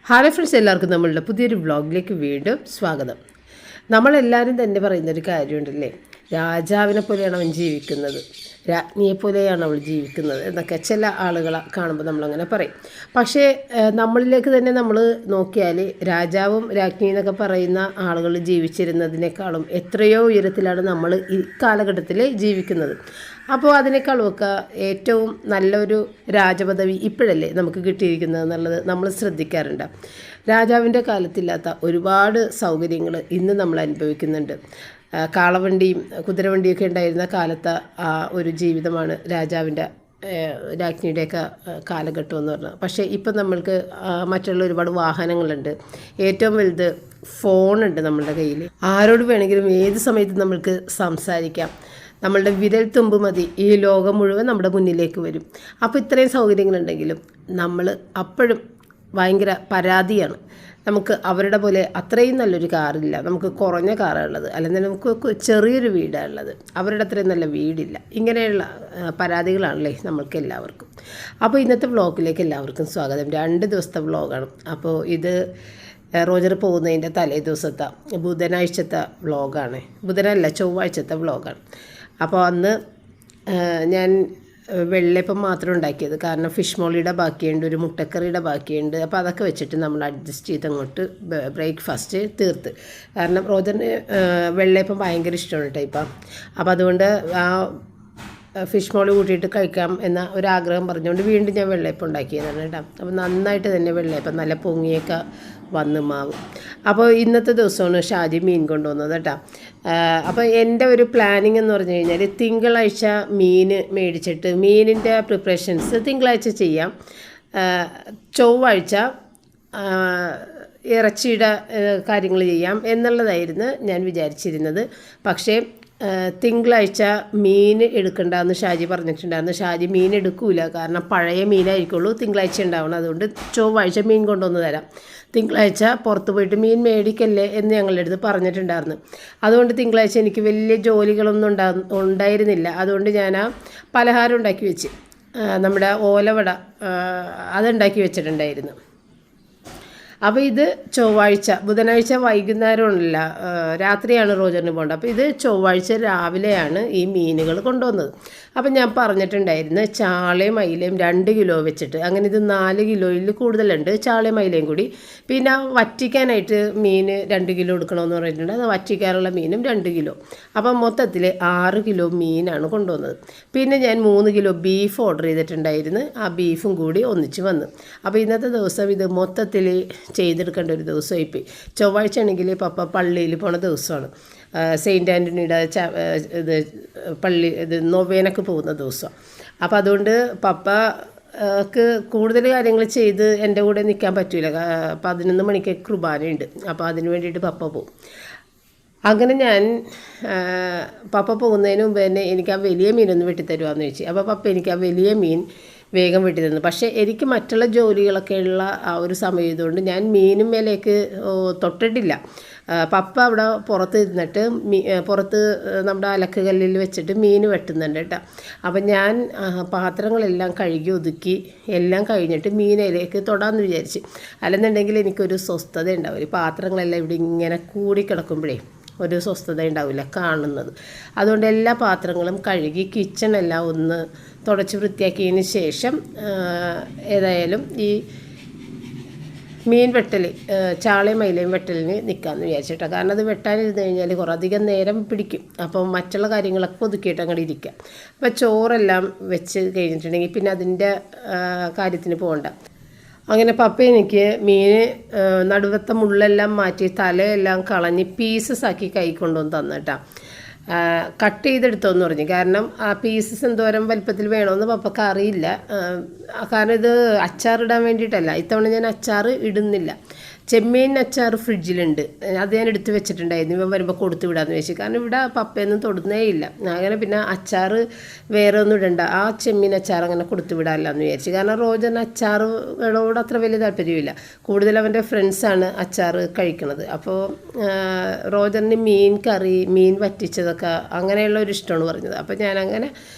Hi friends, എല്ലാവർക്കും നമ്മളുടെ പുതിയൊരു വ്ളോഗിലേക്ക് വീണ്ടും സ്വാഗതം. നമ്മളെല്ലാവരും തന്നെ പറയുന്നൊരു കാര്യമുണ്ടല്ലേ, രാജാവിനെ പോലെയാണ് അവൻ ജീവിക്കുന്നത്, രാജ്ഞിയെ പോലെയാണ് അവൾ ജീവിക്കുന്നത് എന്നൊക്കെ ചില ആളുകളെ കാണുമ്പോൾ നമ്മളങ്ങനെ പറയും. പക്ഷേ നമ്മളിലേക്ക് തന്നെ നമ്മൾ നോക്കിയാൽ രാജാവും രാജ്ഞി എന്നൊക്കെ പറയുന്ന ആളുകൾ ജീവിച്ചിരുന്നതിനേക്കാളും എത്രയോ ഉയരത്തിലാണ് നമ്മൾ ഈ കാലഘട്ടത്തിൽ ജീവിക്കുന്നത്. അപ്പോൾ അതിനേക്കാളുമൊക്കെ ഏറ്റവും നല്ലൊരു രാജപദവി ഇപ്പോഴല്ലേ നമുക്ക് കിട്ടിയിരിക്കുന്നത് എന്നുള്ളത് നമ്മൾ ശ്രദ്ധിക്കാറുണ്ട്. രാജാവിൻ്റെ കാലത്തില്ലാത്ത ഒരുപാട് സൗകര്യങ്ങൾ ഇന്ന് നമ്മൾ അനുഭവിക്കുന്നുണ്ട്. കാളവണ്ടിയും കുതിരവണ്ടിയൊക്കെ ഉണ്ടായിരുന്ന കാലത്തെ ആ ഒരു ജീവിതമാണ് രാജാവിൻ്റെ രാജ്ഞിയുടെയൊക്കെ കാലഘട്ടം എന്ന് പറഞ്ഞാൽ. പക്ഷേ ഇപ്പം നമ്മൾക്ക് മറ്റുള്ള ഒരുപാട് വാഹനങ്ങളുണ്ട്. ഏറ്റവും വലുത് ഫോണുണ്ട് നമ്മളുടെ കയ്യിൽ. ആരോട് വേണമെങ്കിലും ഏത് സമയത്തും നമ്മൾക്ക് സംസാരിക്കാം. നമ്മളുടെ വിരൽ തുമ്പ് മതി ഈ ലോകം മുഴുവൻ നമ്മുടെ മുന്നിലേക്ക് വരും. അപ്പോൾ ഇത്രയും സൗകര്യങ്ങളുണ്ടെങ്കിലും നമ്മൾ അപ്പോഴും ഭയങ്കര പരാതിയാണ്. നമുക്ക് അവരുടെ പോലെ അത്രയും നല്ലൊരു കാറില്ല, നമുക്ക് കുറഞ്ഞ കാറുള്ളത്, അല്ലെങ്കിൽ നമുക്ക് ചെറിയൊരു വീടാണുള്ളത്, അവരുടെ അത്രയും നല്ല വീടില്ല. ഇങ്ങനെയുള്ള പരാതികളാണല്ലേ നമ്മൾക്ക് എല്ലാവർക്കും. അപ്പോൾ ഇന്നത്തെ വ്ളോഗിലേക്ക് എല്ലാവർക്കും സ്വാഗതം. 2 ദിവസത്തെ വ്ളോഗാണ്. അപ്പോൾ ഇത് റോജർ പോകുന്നതിൻ്റെ തലേ ദിവസത്തെ ബുധനാഴ്ചത്തെ വ്ളോഗാണ്. ബുധനല്ല, ചൊവ്വാഴ്ചത്തെ വ്ളോഗാണ്. അപ്പോൾ അന്ന് ഞാൻ വെള്ളയപ്പം മാത്രം ഉണ്ടാക്കിയത്, കാരണം ഫിഷ് മോളിയുടെ ബാക്കിയുണ്ട്, ഒരു മുട്ടക്കറിയുടെ ബാക്കിയുണ്ട്. അപ്പോൾ അതൊക്കെ വെച്ചിട്ട് നമ്മൾ അഡ്ജസ്റ്റ് ചെയ്തങ്ങോട്ട് ബ്രേക്ക്ഫാസ്റ്റ് തീർത്ത്. കാരണം റോജറിന് വെള്ളയപ്പം ഭയങ്കര ഇഷ്ടമാണ് ടൈപ്പാണ്. അപ്പോൾ അതുകൊണ്ട് ആ ഫിഷ് മോളി കൂട്ടിയിട്ട് കഴിക്കാം എന്ന ഒരാഗ്രഹം പറഞ്ഞുകൊണ്ട് വീണ്ടും ഞാൻ വെള്ളയപ്പം ഉണ്ടാക്കിയതാണ് കേട്ടോ. അപ്പോൾ നന്നായിട്ട് തന്നെ വെള്ളയപ്പം നല്ല പൊങ്ങിയൊക്കെ വന്ന് മാവ്. അപ്പോൾ ഇന്നത്തെ ദിവസമാണ് ഷാജി മീൻ കൊണ്ടുവന്നത് കേട്ടോ. അപ്പോൾ എൻ്റെ ഒരു പ്ലാനിങ് എന്ന് പറഞ്ഞു കഴിഞ്ഞാൽ തിങ്കളാഴ്ച മീൻ മേടിച്ചിട്ട് മീനിൻ്റെ പ്രിപ്പറേഷൻസ് തിങ്കളാഴ്ച ചെയ്യാം, ചൊവ്വാഴ്ച ഇറച്ചിയുടെ കാര്യങ്ങൾ ചെയ്യാം എന്നുള്ളതായിരുന്നു ഞാൻ വിചാരിച്ചിരുന്നത്. പക്ഷേ തിങ്കളാഴ്ച മീൻ എടുക്കണ്ടെന്ന് ഷാജി പറഞ്ഞിട്ടുണ്ടായിരുന്നു. ഷാജി മീൻ എടുക്കൂല, കാരണം പഴയ മീനായിരിക്കുള്ളൂ തിങ്കളാഴ്ച ഉണ്ടാവണം. അതുകൊണ്ട് ചൊവ്വാഴ്ച മീൻ കൊണ്ടുവന്ന് തരാം, തിങ്കളാഴ്ച പുറത്ത് പോയിട്ട് മീൻ മേടിക്കല്ലേ എന്ന് ഞങ്ങളുടെ അടുത്ത് പറഞ്ഞിട്ടുണ്ടായിരുന്നു. അതുകൊണ്ട് തിങ്കളാഴ്ച എനിക്ക് വലിയ ജോലികളൊന്നും ഉണ്ടായിരുന്നില്ല. അതുകൊണ്ട് ഞാൻ ആ പലഹാരം ഉണ്ടാക്കി വെച്ച്, നമ്മുടെ ഓലവട അതുണ്ടാക്കി വെച്ചിട്ടുണ്ടായിരുന്നു. അപ്പോൾ ഇത് ചൊവ്വാഴ്ച, ബുധനാഴ്ച വൈകുന്നേരമല്ല, രാത്രിയാണ് റോജറിന് പോകേണ്ടത്. അപ്പോൾ ഇത് ചൊവ്വാഴ്ച രാവിലെയാണ് ഈ മീനുകൾ കൊണ്ടുവന്നത്. അപ്പം ഞാൻ പറഞ്ഞിട്ടുണ്ടായിരുന്നു ചാളയും അയിലയും 2 കിലോ വെച്ചിട്ട്, അങ്ങനെ ഇത് 4 കിലോയിൽ കൂടുതലുണ്ട്, ചാളയും അയിലയും കൂടി. പിന്നെ വറ്റിക്കാനായിട്ട് മീൻ 2 കിലോ എടുക്കണമെന്ന് പറഞ്ഞിട്ടുണ്ട്. അത് വറ്റിക്കാനുള്ള മീനും 2 കിലോ. അപ്പം മൊത്തത്തിൽ 6 കിലോ മീനാണ് കൊണ്ടുവന്നത്. പിന്നെ ഞാൻ 3 കിലോ ബീഫ് ഓർഡർ ചെയ്തിട്ടുണ്ടായിരുന്നു. ആ ബീഫും കൂടി ഒന്നിച്ച് വന്നു. അപ്പോൾ ഇന്നത്തെ ദിവസം ഇത് മൊത്തത്തിൽ ചെയ്തെടുക്കേണ്ട ഒരു ദിവസമായിപ്പോയി. ചൊവ്വാഴ്ച ആണെങ്കിൽ പപ്പ പള്ളിയിൽ പോണ ദിവസമാണ്, സെയിൻറ്റ് ആൻ്റണിയുടെ ഇത് പള്ളി ഇത് നൊവേനൊക്കെ പോകുന്ന ദിവസം. അപ്പോൾ അതുകൊണ്ട് പപ്പക്ക് കൂടുതൽ കാര്യങ്ങൾ ചെയ്ത് എൻ്റെ കൂടെ നിൽക്കാൻ പറ്റില്ല. 11 മണിക്ക് കുർബാനയുണ്ട്. അപ്പോൾ അതിന് വേണ്ടിയിട്ട് പപ്പ പോകും. അങ്ങനെ ഞാൻ പപ്പ പോകുന്നതിന് മുമ്പ് തന്നെ എനിക്ക് ആ വലിയ മീനൊന്ന് വെട്ടിത്തരുവാന്ന് ചോദിച്ചു. അപ്പോൾ പപ്പ എനിക്ക് ആ വലിയ മീൻ വേഗം വെട്ടി തന്നു. പക്ഷേ എനിക്ക് മറ്റുള്ള ജോലികളൊക്കെ ഉള്ള ആ ഒരു സമയത്തുകൊണ്ട് ഞാൻ മീനും മേലേക്ക് തൊട്ടിട്ടില്ല. പപ്പ അവിടെ പുറത്ത് ഇരുന്നിട്ട് പുറത്ത് നമ്മുടെ അലക്കുകല്ലിൽ വെച്ചിട്ട് മീൻ വെട്ടുന്നുണ്ട് കേട്ടോ. അപ്പം ഞാൻ പാത്രങ്ങളെല്ലാം കഴുകി ഒതുക്കി എല്ലാം കഴിഞ്ഞിട്ട് മീനിലേക്ക് തൊടാമെന്ന് വിചാരിച്ച്. അല്ലെന്നുണ്ടെങ്കിൽ എനിക്കൊരു സ്വസ്ഥത ഉണ്ടാവില്ല. പാത്രങ്ങളെല്ലാം ഇവിടെ ഇങ്ങനെ കൂടിക്കിടക്കുമ്പോഴേ ഒരു സ്വസ്ഥത ഉണ്ടാവില്ല കാണുന്നത്. അതുകൊണ്ട് എല്ലാ പാത്രങ്ങളും കഴുകി കിച്ചണെല്ലാം ഒന്ന് തുടച്ച് വൃത്തിയാക്കിയതിന് ശേഷം ഏതായാലും ഈ മീൻ വെട്ടൽ, ചാളയും മയിലയും വെട്ടലിന് നിൽക്കാമെന്ന് വിചാരിച്ചിട്ടാണ്. കാരണം അത് വെട്ടാനിരുന്ന് കഴിഞ്ഞാൽ കുറേ അധികം നേരം പിടിക്കും. അപ്പം മറ്റുള്ള കാര്യങ്ങളൊക്കെ ഒതുക്കിയിട്ട് അങ്ങോട്ട് ഇരിക്കാം. അപ്പോൾ ചോറെല്ലാം വെച്ച് കഴിഞ്ഞിട്ടുണ്ടെങ്കിൽ പിന്നെ അതിൻ്റെ കാര്യത്തിന് പോകണ്ട. അങ്ങനെ പപ്പ എനിക്ക് മീൻ നടുവത്തെ മുള്ളെല്ലാം മാറ്റി തലയെല്ലാം കളഞ്ഞ് പീസസ് ആക്കി കൈ കൊണ്ടുവന്ന് തന്നിട്ടാ. കട്ട് ചെയ്തെടുത്തോന്ന് പറഞ്ഞു. കാരണം ആ പീസസ് എന്തോരം വലിപ്പത്തിൽ വേണമെന്ന് പപ്പക്ക് അറിയില്ല. കാരണം ഇത് അച്ചാറിടാൻ വേണ്ടിയിട്ടല്ല. ഇത്തവണ ഞാൻ അച്ചാർ ഇടുന്നില്ല. ചെമ്മീൻ അച്ചാർ ഫ്രിഡ്ജിലുണ്ട്, അത് ഞാൻ എടുത്ത് വെച്ചിട്ടുണ്ടായിരുന്നു. ഇവൻ വരുമ്പോൾ കൊടുത്തു വിടാമെന്ന് വെച്ചു. കാരണം ഇവിടെ പപ്പയൊന്നും തൊടുന്നേ ഇല്ല. അങ്ങനെ പിന്നെ അച്ചാർ വേറെ ഒന്നും ഇടണ്ട, ആ ചെമ്മീൻ അച്ചാർ അങ്ങനെ കൊടുത്തു വിടാമല്ലോ വിചാരിച്ചു. കാരണം റോജറിന് അച്ചാറുകളോട് അത്ര വലിയ താല്പര്യമില്ല. കൂടുതൽ അവൻ്റെ ഫ്രണ്ട്സാണ് അച്ചാർ കഴിക്കുന്നത്. അപ്പോൾ റോജറിന് മീൻ കറി, മീൻ വറ്റിച്ചതൊക്കെ അങ്ങനെയുള്ള ഒരു ഇഷ്ടമാണ് പറഞ്ഞത്. അപ്പോൾ ഞാനങ്ങനെ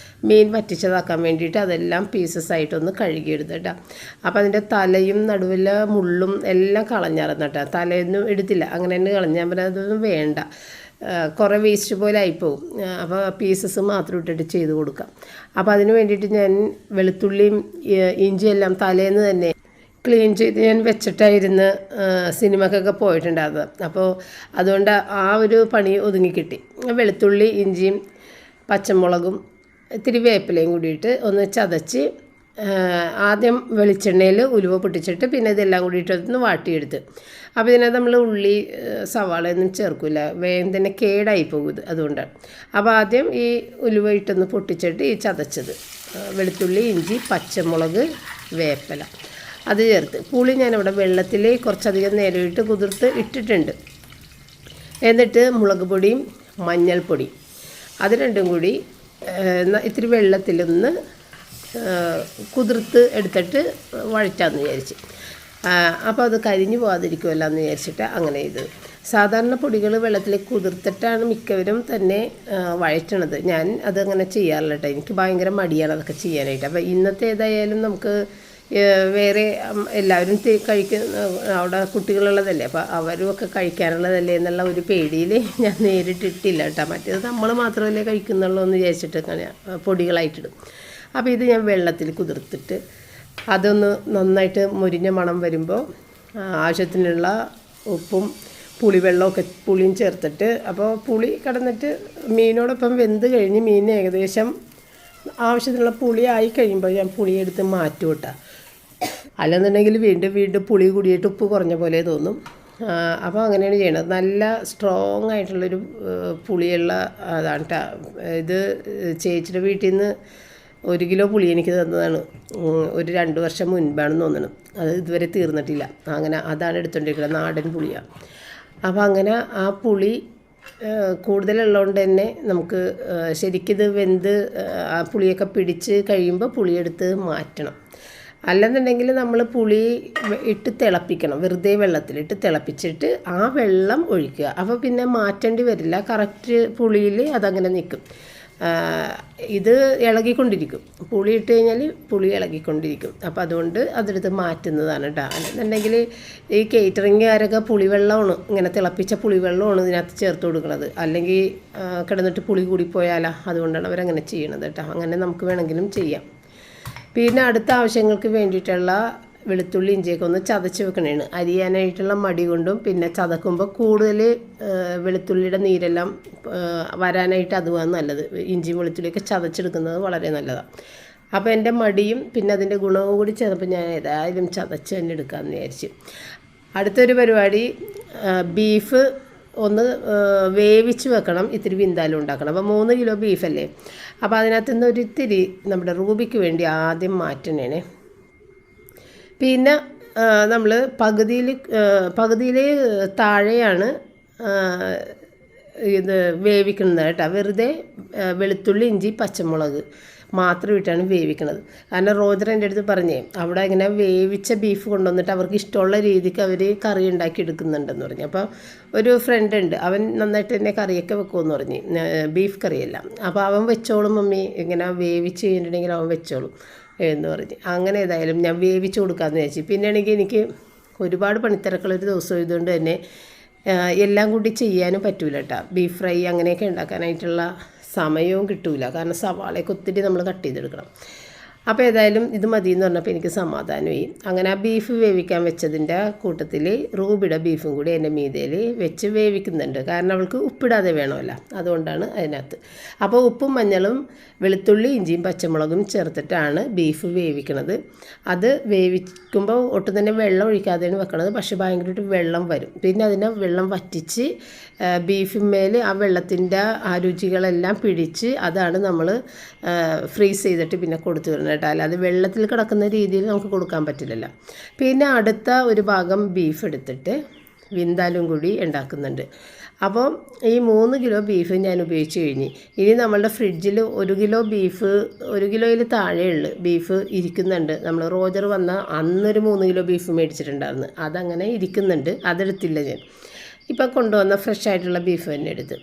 മീൻ വറ്റിച്ചതാക്കാൻ വേണ്ടിയിട്ട് അതെല്ലാം പീസസ് ആയിട്ടൊന്ന് കഴുകിയെടുത്ത് കേട്ടോ. അപ്പോൾ അതിൻ്റെ തലയും നടുവിലെ മുള്ളും എല്ലാം കളഞ്ഞായിരുന്നു കേട്ടോ. തലയൊന്നും എടുത്തില്ല, അങ്ങനെ തന്നെ കളഞ്ഞാൽ പറഞ്ഞാൽ അതൊന്നും വേണ്ട, കുറേ വേസ്റ്റ് പോലെ ആയിപ്പോവും. അപ്പോൾ പീസസ് മാത്രം ഇട്ടിട്ട് ചെയ്ത് കൊടുക്കാം. അപ്പോൾ അതിന് വേണ്ടിയിട്ട് ഞാൻ വെളുത്തുള്ളിയും ഇഞ്ചിയെല്ലാം തലേന്ന് തന്നെ ക്ലീൻ ചെയ്ത് ഞാൻ വെച്ചിട്ടായിരുന്നു സിനിമക്കൊക്കെ പോയിട്ടുണ്ടായിരുന്നത്. അപ്പോൾ അതുകൊണ്ട് ആ ഒരു പണി ഒതുങ്ങിക്കിട്ടി. വെളുത്തുള്ളി ഇഞ്ചിയും പച്ചമുളകും ഇത്തിരി വേപ്പിലയും കൂടിയിട്ട് ഒന്ന് ചതച്ച് ആദ്യം വെളിച്ചെണ്ണയിൽ ഉലുവ പൊട്ടിച്ചിട്ട് പിന്നെ ഇതെല്ലാം കൂടിയിട്ട് ഒന്ന് വാട്ടിയെടുത്ത്. അപ്പോൾ ഇതിനകത്ത് നമ്മൾ ഉള്ളി സവാളയൊന്നും ചേർക്കില്ല, വേഗം തന്നെ കേടായി പോകും ഇത്, അതുകൊണ്ടാണ്. അപ്പോൾ ആദ്യം ഈ ഉലുവ ഇട്ടൊന്ന് പൊട്ടിച്ചിട്ട് ഈ ചതച്ചത് വെളുത്തുള്ളി ഇഞ്ചി പച്ചമുളക് വേപ്പില അത് ചേർത്ത്. പുളി ഞാനിവിടെ വെള്ളത്തിൽ കുറച്ചധികം നേരം ഇട്ട് കുതിർത്ത് ഇട്ടിട്ടുണ്ട്. എന്നിട്ട് മുളക് പൊടിയും മഞ്ഞൾപ്പൊടിയും അത് രണ്ടും കൂടി ഇത്തിരി വെള്ളത്തിലൊന്ന് കുതിർത്ത് എടുത്തിട്ട് വഴറ്റാമെന്ന് വിചാരിച്ച്. അപ്പോൾ അത് കരിഞ്ഞു പോകാതിരിക്കുമല്ലോ എന്ന് വിചാരിച്ചിട്ട് അങ്ങനെ ഇത് സാധാരണ പൊടികൾ വെള്ളത്തിൽ കുതിർത്തിട്ടാണ് മിക്കവരും തന്നെ വഴറ്റണത്. ഞാൻ അതങ്ങനെ ചെയ്യാറില്ല കേട്ടോ, എനിക്ക് ഭയങ്കര മടിയാണ് അതൊക്കെ ചെയ്യാനായിട്ട്. അപ്പോൾ ഇന്നത്തെ ഏതായാലും നമുക്ക് വേറെ എല്ലാവരും കഴിക്കുന്ന അവിടെ കുട്ടികളുള്ളതല്ലേ, അപ്പോൾ അവരുമൊക്കെ കഴിക്കാനുള്ളതല്ലേ എന്നുള്ള ഒരു പേടിയിൽ ഞാൻ നേരിട്ടിട്ടില്ല കേട്ടോ. മറ്റേത് നമ്മൾ മാത്രമല്ലേ കഴിക്കുന്നുള്ളൂ എന്ന് വിചാരിച്ചിട്ട് പൊടികളായിട്ടിടും. അപ്പോൾ ഇത് ഞാൻ വെള്ളത്തിൽ കുതിർത്തിട്ട് അതൊന്ന് നന്നായിട്ട് മുരിഞ്ഞ മണം വരുമ്പോൾ ആവശ്യത്തിനുള്ള ഉപ്പും പുളിയും ചേർത്തിട്ട്, അപ്പോൾ പുളി കടന്നിട്ട് മീനോടൊപ്പം വെന്ത് കഴിഞ്ഞ് മീൻ ഏകദേശം ആവശ്യത്തിനുള്ള പുളി ആയി കഴിയുമ്പോൾ ഞാൻ പുളിയെടുത്ത് മാറ്റും കേട്ടോ. അല്ലെന്നുണ്ടെങ്കിൽ വീണ്ടും പുളി കൂടിയിട്ട് ഉപ്പ് കുറഞ്ഞ പോലെ തോന്നും. അപ്പോൾ അങ്ങനെയാണ് ചെയ്യണത്. നല്ല സ്ട്രോങ് ആയിട്ടുള്ളൊരു പുളിയുള്ള അതാണ് കേട്ടോ. ഇത് ചേച്ചിയുടെ വീട്ടിൽ നിന്ന് 1 കിലോ പുളി എനിക്ക് തന്നതാണ്, ഒരു 2 വർഷം മുൻപാണെന്ന് തോന്നണം. അത് ഇതുവരെ തീർന്നിട്ടില്ല. അങ്ങനെ അതാണ് എടുത്തുകൊണ്ടിരിക്കുന്നത്, നാടൻ പുളിയാണ്. അപ്പോൾ അങ്ങനെ ആ പുളി കൂടുതലുള്ളതുകൊണ്ട് തന്നെ നമുക്ക് ശരിക്കിത് വെന്ത് ആ പുളിയൊക്കെ പിടിച്ച് കഴിയുമ്പോൾ പുളിയെടുത്ത് മാറ്റണം. അല്ലെന്നുണ്ടെങ്കിൽ നമ്മൾ പുളി ഇട്ട് തിളപ്പിക്കണം, വെറുതെ വെള്ളത്തിലിട്ട് തിളപ്പിച്ചിട്ട് ആ വെള്ളം ഒഴിക്കുക. അപ്പോൾ പിന്നെ മാറ്റേണ്ടി വരില്ല, കറക്റ്റ് പുളിയിൽ അതങ്ങനെ നിൽക്കും. ഇത് ഇളകിക്കൊണ്ടിരിക്കും, പുളി ഇട്ട് കഴിഞ്ഞാൽ പുളി ഇളകിക്കൊണ്ടിരിക്കും. അപ്പോൾ അതുകൊണ്ട് അതെടുത്ത് മാറ്റുന്നതാണ് കേട്ടോ. അല്ലെന്നുണ്ടെങ്കിൽ ഈ കേറ്ററിംഗുകാരൊക്കെ പുളിവെള്ളമാണ്, ഇങ്ങനെ തിളപ്പിച്ച പുളിവെള്ളമാണ് ഇതിനകത്ത് ചേർത്ത് കൊടുക്കുന്നത്. അല്ലെങ്കിൽ കിടന്നിട്ട് പുളി കൂടിപ്പോയാലോ, അതുകൊണ്ടാണ് അവരങ്ങനെ ചെയ്യണത് കേട്ടോ. അങ്ങനെ നമുക്ക് വേണമെങ്കിലും ചെയ്യാം. പിന്നെ അടുത്ത ആവശ്യങ്ങൾക്ക് വേണ്ടിയിട്ടുള്ള വെളുത്തുള്ളി ഇഞ്ചിയൊക്കെ ഒന്ന് ചതച്ച് വെക്കണേണ്. അരിയാനായിട്ടുള്ള മടി കൊണ്ടും പിന്നെ ചതക്കുമ്പോൾ കൂടുതൽ വെളുത്തുള്ളിയുടെ നീരെല്ലാം വരാനായിട്ട് അതുമാണ് നല്ലത്. ഇഞ്ചി വെളുത്തുള്ളിയൊക്കെ ചതച്ചെടുക്കുന്നത് വളരെ നല്ലതാണ്. അപ്പോൾ എൻ്റെ മടിയും പിന്നെ അതിൻ്റെ ഗുണവും കൂടി ചേർന്നപ്പോൾ ഞാൻ ഏതായാലും ചതച്ച് തന്നെ എടുക്കാമെന്ന് വിചാരിച്ചു. അടുത്തൊരു പരിപാടി, ബീഫ് ഒന്ന് വേവിച്ച് വെക്കണം, ഇത്തിരി വിന്താലും ഉണ്ടാക്കണം. അപ്പോൾ 3 കിലോ ബീഫല്ലേ, അപ്പോൾ അതിനകത്ത് നിന്ന് ഒരിത്തിരി നമ്മുടെ റൂബിക്ക് വേണ്ടി ആദ്യം മാറ്റണേ. പിന്നെ നമ്മൾ പകുതിയിൽ താഴെയാണ് ഇത് വേവിക്കുന്നത് കേട്ടോ. വെറുതെ വെളുത്തുള്ളി ഇഞ്ചി പച്ചമുളക് മാത്രം ഇട്ടാണ് വേവിക്കുന്നത്. കാരണം റോജർ എൻ്റെ അടുത്ത് പറഞ്ഞേ, അവിടെ ഇങ്ങനെ വേവിച്ച ബീഫ് കൊണ്ടുവന്നിട്ട് അവർക്ക് ഇഷ്ടമുള്ള രീതിക്ക് അവർ കറി ഉണ്ടാക്കി എടുക്കുന്നുണ്ടെന്ന് പറഞ്ഞു. അപ്പോൾ ഒരു ഫ്രണ്ട് ഉണ്ട്, അവൻ നന്നായിട്ട് തന്നെ കറിയൊക്കെ വെക്കുമെന്ന് പറഞ്ഞ്, ബീഫ് കറിയെല്ലാം. അപ്പോൾ അവൻ വെച്ചോളും മമ്മി, ഇങ്ങനെ വേവിച്ച് കഴിഞ്ഞിട്ടുണ്ടെങ്കിൽ അവൻ വെച്ചോളും എന്ന് പറഞ്ഞ്. അങ്ങനെ ഏതായാലും ഞാൻ വേവിച്ച് കൊടുക്കാമെന്ന് വിചാരിച്ചു. പിന്നെയാണെങ്കിൽ എനിക്ക് ഒരുപാട് പണിത്തിരക്കുള്ളൊരു ദിവസം ഇതുകൊണ്ട് തന്നെ എല്ലാം കൂടി ചെയ്യാനും പറ്റൂല കേട്ടോ. ബീഫ് ഫ്രൈ അങ്ങനെയൊക്കെ ഉണ്ടാക്കാനായിട്ടുള്ള സമയവും കിട്ടൂല, കാരണം സവാളയൊക്കെ ഒത്തിരി നമ്മൾ കട്ട് ചെയ്തെടുക്കണം. അപ്പോൾ ഏതായാലും ഇത് മതി എന്ന് പറഞ്ഞപ്പോൾ എനിക്ക് സമാധാനമായി. അങ്ങനെ ആ ബീഫ് വേവിക്കാൻ വെച്ചതിൻ്റെ കൂട്ടത്തിൽ റൂബിയുടെ ബീഫും കൂടി എൻ്റെ മീതയിൽ വെച്ച് വേവിക്കുന്നുണ്ട്. കാരണം അവൾക്ക് ഉപ്പിടാതെ വേണമല്ലോ, അതുകൊണ്ടാണ് അതിനകത്ത്. അപ്പോൾ ഉപ്പും മഞ്ഞളും വെളുത്തുള്ളി ഇഞ്ചിയും പച്ചമുളകും ചേർത്തിട്ടാണ് ബീഫ് വേവിക്കണത്. അത് വേവിക്കുമ്പോൾ ഒട്ടും തന്നെ വെള്ളം ഒഴിക്കാതെയാണ് വെക്കണത്, പക്ഷേ ഭയങ്കരമായിട്ട് വെള്ളം വരും. പിന്നെ അതിനെ വെള്ളം വറ്റിച്ച് ബീഫിന്മേൽ ആ വെള്ളത്തിൻ്റെ ആ രുചികളെല്ലാം പിടിച്ച് അതാണ് നമ്മൾ ഫ്രീസ് ചെയ്തിട്ട് പിന്നെ കൊടുത്തു വരുന്നത് കേട്ടോ. അല്ലാതെ വെള്ളത്തിൽ കിടക്കുന്ന രീതിയിൽ നമുക്ക് കൊടുക്കാൻ പറ്റില്ലല്ലോ. പിന്നെ അടുത്ത ഒരു ഭാഗം ബീഫ് എടുത്തിട്ട് വിന്താലും കൂടി ഉണ്ടാക്കുന്നുണ്ട്. അപ്പോൾ ഈ 3 കിലോ ബീഫ് ഞാൻ ഉപയോഗിച്ച് കഴിഞ്ഞ്, ഇനി നമ്മളുടെ ഫ്രിഡ്ജിൽ 1 കിലോ ബീഫ്, 1 കിലോയിൽ താഴെയുള്ളു ബീഫ് ഇരിക്കുന്നുണ്ട്. നമ്മൾ റോജർ വന്ന അന്നൊരു 3 കിലോ ബീഫ് മേടിച്ചിട്ടുണ്ടായിരുന്നു, അതങ്ങനെ ഇരിക്കുന്നുണ്ട്, അതെടുത്തില്ല ഞാൻ. ഇപ്പം കൊണ്ടുവന്ന ഫ്രഷ് ആയിട്ടുള്ള ബീഫ് തന്നെ എടുത്ത്.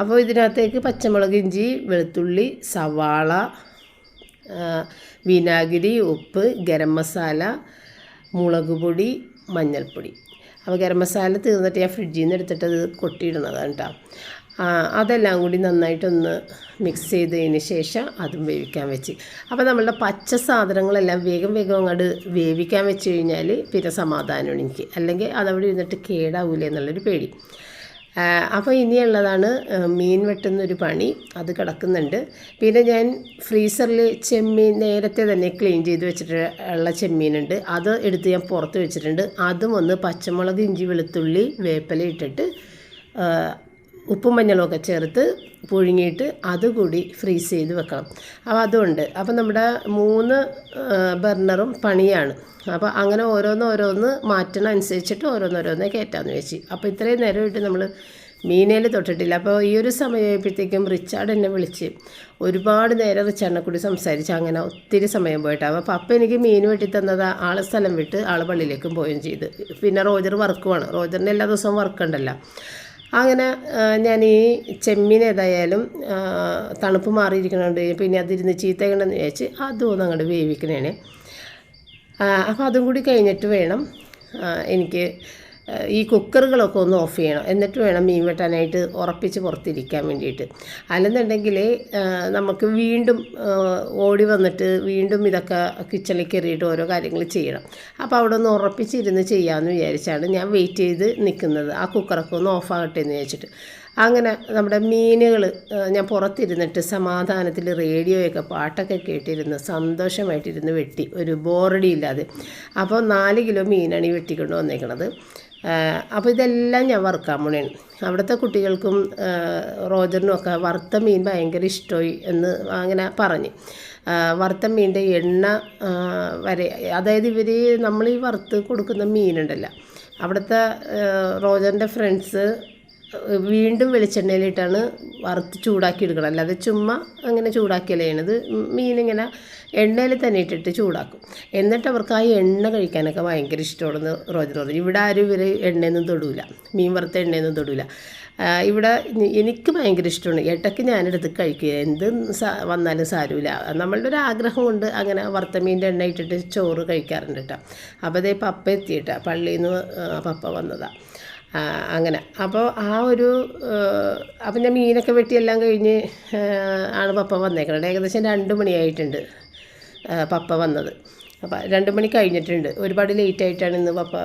അപ്പോൾ ഇതിനകത്തേക്ക് പച്ചമുളക് ഇഞ്ചി വെളുത്തുള്ളി സവാള വിനാഗിരി, ഉപ്പ്, ഗരം മസാല, മുളക് പൊടി, മഞ്ഞൾപ്പൊടി. അപ്പോൾ ഗരം മസാല തീർന്നിട്ട് ഞാൻ ഫ്രിഡ്ജിൽ നിന്ന് എടുത്തിട്ട് അത് കൊട്ടിയിടുന്നതാണ് കേട്ടോ. അതെല്ലാം കൂടി നന്നായിട്ടൊന്ന് മിക്സ് ചെയ്തതിന് ശേഷം അതും വേവിക്കാൻ വെച്ച്. അപ്പോൾ നമ്മളുടെ പച്ച സാധനങ്ങളെല്ലാം വേഗം അങ്ങോട്ട് വേവിക്കാൻ വെച്ച് കഴിഞ്ഞാൽ പിന്നെ സമാധാനമാണ് എനിക്ക്. അല്ലെങ്കിൽ അതവിടെ ഇരുന്നിട്ട് കേടാവൂലേ എന്നുള്ളൊരു പേടി. അപ്പോൾ ഇനിയുള്ളതാണ് മീൻ വെട്ടുന്നൊരു പണി, അത് കിടക്കുന്നുണ്ട്. പിന്നെ ഞാൻ ഫ്രീസറിൽ ചെമ്മീൻ നേരത്തെ തന്നെ ക്ലീൻ ചെയ്ത് വെച്ചിട്ടുള്ള ചെമ്മീനുണ്ട്, അത് എടുത്ത് ഞാൻ പുറത്ത് വെച്ചിട്ടുണ്ട്. അതും ഒന്ന് പച്ചമുളക്, ഇഞ്ചി, വെളുത്തുള്ളി, വേപ്പില ഇട്ടിട്ട് ഉപ്പും മഞ്ഞളുമൊക്കെ ചേർത്ത് പുഴുങ്ങിയിട്ട് അതുകൂടി ഫ്രീസ് ചെയ്ത് വെക്കണം. അപ്പോൾ അതുകൊണ്ട് അപ്പോൾ നമ്മുടെ 3 ബർണറും പണിയാണ്. അപ്പോൾ അങ്ങനെ ഓരോന്ന് മാറ്റണം അനുസരിച്ചിട്ട് ഓരോന്നോരോന്ന് കയറ്റാമെന്ന് വെച്ച്. അപ്പോൾ ഇത്രയും നേരമായിട്ട് നമ്മൾ മീനയിൽ തൊട്ടിട്ടില്ല. അപ്പോൾ ഈ ഒരു സമയമായപ്പോഴത്തേക്കും റിച്ചാർഡ് എന്നെ വിളിച്ച് ഒരുപാട് നേരം റിച്ചാർഡിനെ കൂടി സംസാരിച്ച് അങ്ങനെ ഒത്തിരി സമയം പോയിട്ടാണ്. അപ്പോൾ പപ്പ എനിക്ക് മീൻ വെട്ടി തന്നത് ആൾ സ്ഥലം വിട്ട് ആൾ പള്ളിയിലേക്കും പോവുകയും ചെയ്ത്. പിന്നെ റോജർ വർക്കുമാണ്, റോജറിന് എല്ലാ ദിവസവും വർക്കുണ്ടല്ലോ. അങ്ങനെ ഞാൻ ഈ ചെമ്മീൻ ഏതായാലും തണുപ്പ് മാറിയിരിക്കണുണ്ട്, പിന്നെ അതിരുന്ന് ചീത്തകണ്ടെന്ന് വിചാരിച്ച് അതും ഒന്ന് അങ്ങോട്ട് വേവിക്കണേനെ. അപ്പോൾ അതും കൂടി കഴിഞ്ഞിട്ട് വേണം എനിക്ക് ഈ കുക്കറുകളൊക്കെ ഒന്ന് ഓഫ് ചെയ്യണം. എന്നിട്ട് വേണം മീൻ വെട്ടാനായിട്ട് ഉറപ്പിച്ച് പുറത്തിരിക്കാൻ വേണ്ടിയിട്ട്. അല്ലെന്നുണ്ടെങ്കിൽ നമുക്ക് വീണ്ടും ഓടി വന്നിട്ട് വീണ്ടും ഇതൊക്കെ കിച്ചണിൽ കയറിയിട്ട് ഓരോ കാര്യങ്ങൾ ചെയ്യണം. അപ്പോൾ അവിടെ ഒന്ന് ഉറപ്പിച്ചിരുന്ന് ചെയ്യാമെന്ന് വിചാരിച്ചാണ് ഞാൻ വെയിറ്റ് ചെയ്ത് നിൽക്കുന്നത്, ആ കുക്കറൊക്കെ ഒന്ന് ഓഫാകട്ടെ എന്ന് വിചാരിച്ചിട്ട്. അങ്ങനെ നമ്മുടെ മീനുകൾ ഞാൻ പുറത്തിരുന്നിട്ട് സമാധാനത്തിൽ റേഡിയോയൊക്കെ പാട്ടൊക്കെ കേട്ടിരുന്ന് സന്തോഷമായിട്ടിരുന്ന് വെട്ടി, ഒരു ബോറടി ഇല്ലാതെ. അപ്പോൾ 4 കിലോ മീനാണ് ഈ വെട്ടിക്കൊണ്ട് വന്നേക്കണത്. അപ്പോൾ ഇതെല്ലാം ഞാൻ വറുക്കാൻ പോണേണ്. അവിടുത്തെ കുട്ടികൾക്കും റോജറിനും ഒക്കെ വറുത്ത മീൻ ഭയങ്കര ഇഷ്ടമായി എന്ന് അങ്ങനെ പറഞ്ഞ്. വറുത്ത മീനിൻ്റെ എണ്ണ വരെ, അതായത് നമ്മൾ ഈ വറുത്ത് കൊടുക്കുന്ന മീനുണ്ടല്ലോ, അവിടുത്തെ റോജറിൻ്റെ ഫ്രണ്ട്സ് വീണ്ടും വെളിച്ചെണ്ണയിലിട്ടാണ് വറുത്ത് ചൂടാക്കി എടുക്കണം. അല്ലാതെ ചുമ്മാ അങ്ങനെ ചൂടാക്കിയല്ലേ ചെയ്യണത്. മീനിങ്ങനെ എണ്ണയിൽ തന്നെ ഇട്ടിട്ട് ചൂടാക്കും. എന്നിട്ട് അവർക്ക് ആ എണ്ണ കഴിക്കാനൊക്കെ ഭയങ്കര ഇഷ്ടമാണെന്ന് റോജർ പറഞ്ഞു. ഇവിടെ ആരും എണ്ണയൊന്നും തൊടൂല, മീൻ വറുത്ത എണ്ണയൊന്നും തൊടൂല. ഇവിടെ എനിക്ക് ഭയങ്കര ഇഷ്ടമാണ്. ഇടയ്ക്ക് ഞാനെടുത്ത് കഴിക്കുക, എന്ത് വന്നാലും സാരമില്ല. നമ്മളുടെ ഒരു ആഗ്രഹം കൊണ്ട് അങ്ങനെ വറുത്ത മീൻ്റെ എണ്ണ ഇട്ടിട്ട് ചോറ് കഴിക്കാറുണ്ട് കേട്ടോ. അപ്പോൾ അതേ പപ്പ എത്തിയിട്ടാണ്, പള്ളിയിൽ നിന്ന് പപ്പ വന്നതാണ്. അങ്ങനെ അപ്പോൾ അപ്പം ഞാൻ മീനൊക്കെ വെട്ടിയെല്ലാം കഴിഞ്ഞ് ആണ് പപ്പ വന്നേക്കുന്നത്. ഏകദേശം 2 മണിയായിട്ടുണ്ട് പപ്പ വന്നത്. അപ്പോൾ 2 മണി കഴിഞ്ഞിട്ടുണ്ട്. ഒരുപാട് ലേറ്റായിട്ടാണ് ഇന്ന് പപ്പ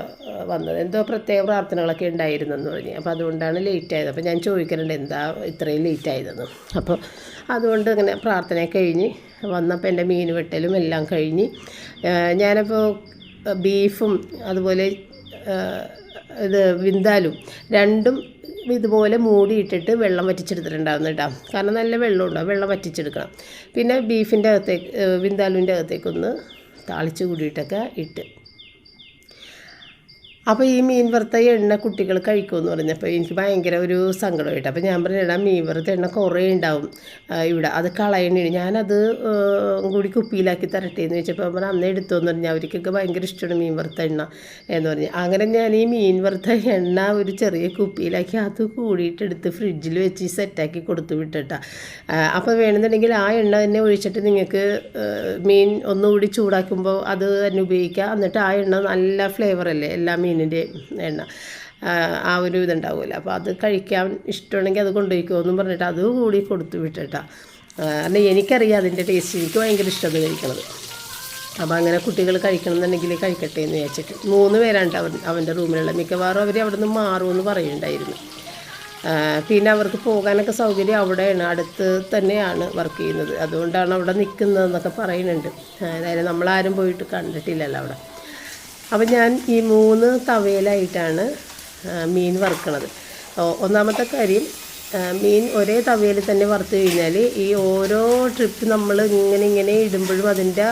വന്നത്. എന്തോ പ്രത്യേക പ്രാർത്ഥനകളൊക്കെ ഉണ്ടായിരുന്നെന്ന് പറഞ്ഞ്. അപ്പോൾ അതുകൊണ്ടാണ് ലേറ്റായത്. അപ്പോൾ ഞാൻ ചോദിക്കുന്നുണ്ട് എന്താ ഇത്രയും ലേറ്റായതെന്ന്. അപ്പോൾ അതുകൊണ്ട് ഇങ്ങനെ പ്രാർത്ഥനയൊക്കെ കഴിഞ്ഞ് വന്നപ്പോൾ എൻ്റെ മീൻ വെട്ടലും എല്ലാം കഴിഞ്ഞ് ഞാനപ്പോൾ ബീഫും അതുപോലെ വിന്താലും രണ്ടും ഇതുപോലെ മൂടിയിട്ടിട്ട് വെള്ളം വറ്റിച്ചെടുത്തിട്ടുണ്ടാകുന്നു കേട്ടോ. കാരണം നല്ല വെള്ളമുണ്ടാവും, വെള്ളം വറ്റിച്ചെടുക്കണം. പിന്നെ ബീഫിൻ്റെ അകത്തേക്ക് വിന്താലുവിൻ്റെ അകത്തേക്കൊന്ന് താളിച്ച് കൂടിയിട്ടൊക്കെ ഇട്ട്. അപ്പോൾ ഈ മീൻ വറുത്ത എണ്ണ കുട്ടികൾ കഴിക്കുമെന്ന് പറഞ്ഞപ്പോൾ എനിക്ക് ഭയങ്കര ഒരു സങ്കടമായിട്ട്. അപ്പോൾ ഞാൻ പറഞ്ഞിടാ മീൻ വറുത്ത എണ്ണ കുറേ ഉണ്ടാവും ഇവിടെ, അത് കളയണേ, ഞാനത് കൂടി കുപ്പിയിലാക്കി തരട്ടെ എന്ന് വെച്ചപ്പോൾ അവർ അന്നേ എടുത്തോന്ന് പറഞ്ഞാൽ അവർക്കൊക്കെ ഭയങ്കര ഇഷ്ടമാണ് മീൻ വറുത്ത എണ്ണ എന്ന് പറഞ്ഞ്. അങ്ങനെ ഞാൻ ഈ മീൻ വറുത്ത എണ്ണ ഒരു ചെറിയ കുപ്പിയിലാക്കി അത് കൂടിയിട്ട് എടുത്ത് ഫ്രിഡ്ജിൽ വെച്ച് സെറ്റാക്കി കൊടുത്തു വിട്ടിട്ടാ. അപ്പോൾ വേണമെന്നുണ്ടെങ്കിൽ ആ എണ്ണ തന്നെ ഒഴിച്ചിട്ട് നിങ്ങൾക്ക് മീൻ ഒന്നുകൂടി ചൂടാക്കുമ്പോൾ അത് തന്നെ ഉപയോഗിക്കുക. എന്നിട്ട് ആ എണ്ണ നല്ല ഫ്ലേവറല്ലേ എല്ലാ മീനിൻ്റെ എണ്ണ, ആ ഒരു ഇതുണ്ടാവുമല്ലോ. അപ്പോൾ അത് കഴിക്കാൻ ഇഷ്ടമാണെങ്കിൽ അത് കൊണ്ടുപോയിക്കുമെന്നും പറഞ്ഞിട്ട് അത് കൂടി കൊടുത്തു വിട്ടിട്ടാ. കാരണം എനിക്കറിയാം അതിൻ്റെ ടേസ്റ്റ്, എനിക്ക് ഭയങ്കര ഇഷ്ടം കഴിക്കണത്. അപ്പോൾ അങ്ങനെ കുട്ടികൾ കഴിക്കണമെന്നുണ്ടെങ്കിൽ കഴിക്കട്ടെ എന്ന് വിചാരിച്ചിട്ട് 3 പേരാണ് അവൻ്റെ റൂമിലുള്ള. മിക്കവാറും അവർ അവിടെ നിന്ന് മാറുമെന്ന് പറയുന്നുണ്ടായിരുന്നു. പിന്നെ അവർക്ക് പോകാനൊക്കെ സൗകര്യം അവിടെയാണ്, അടുത്ത് തന്നെയാണ് വർക്ക് ചെയ്യുന്നത്, അതുകൊണ്ടാണ് അവിടെ നിൽക്കുന്നതെന്നൊക്കെ പറയുന്നുണ്ട്. അതായത് നമ്മളാരും പോയിട്ട് കണ്ടിട്ടില്ലല്ലോ അവിടെ. അപ്പം ഞാൻ ഈ 3 തവയിലായിട്ടാണ് മീൻ വറുക്കണത്. ഒന്നാമത്തെ കാര്യം, മീൻ ഒരേ തവയിൽ തന്നെ വറുത്ത് കഴിഞ്ഞാൽ ഈ ഓരോ ട്രിപ്പ് നമ്മൾ ഇങ്ങനെ ഇടുമ്പോഴും അതിൻ്റെ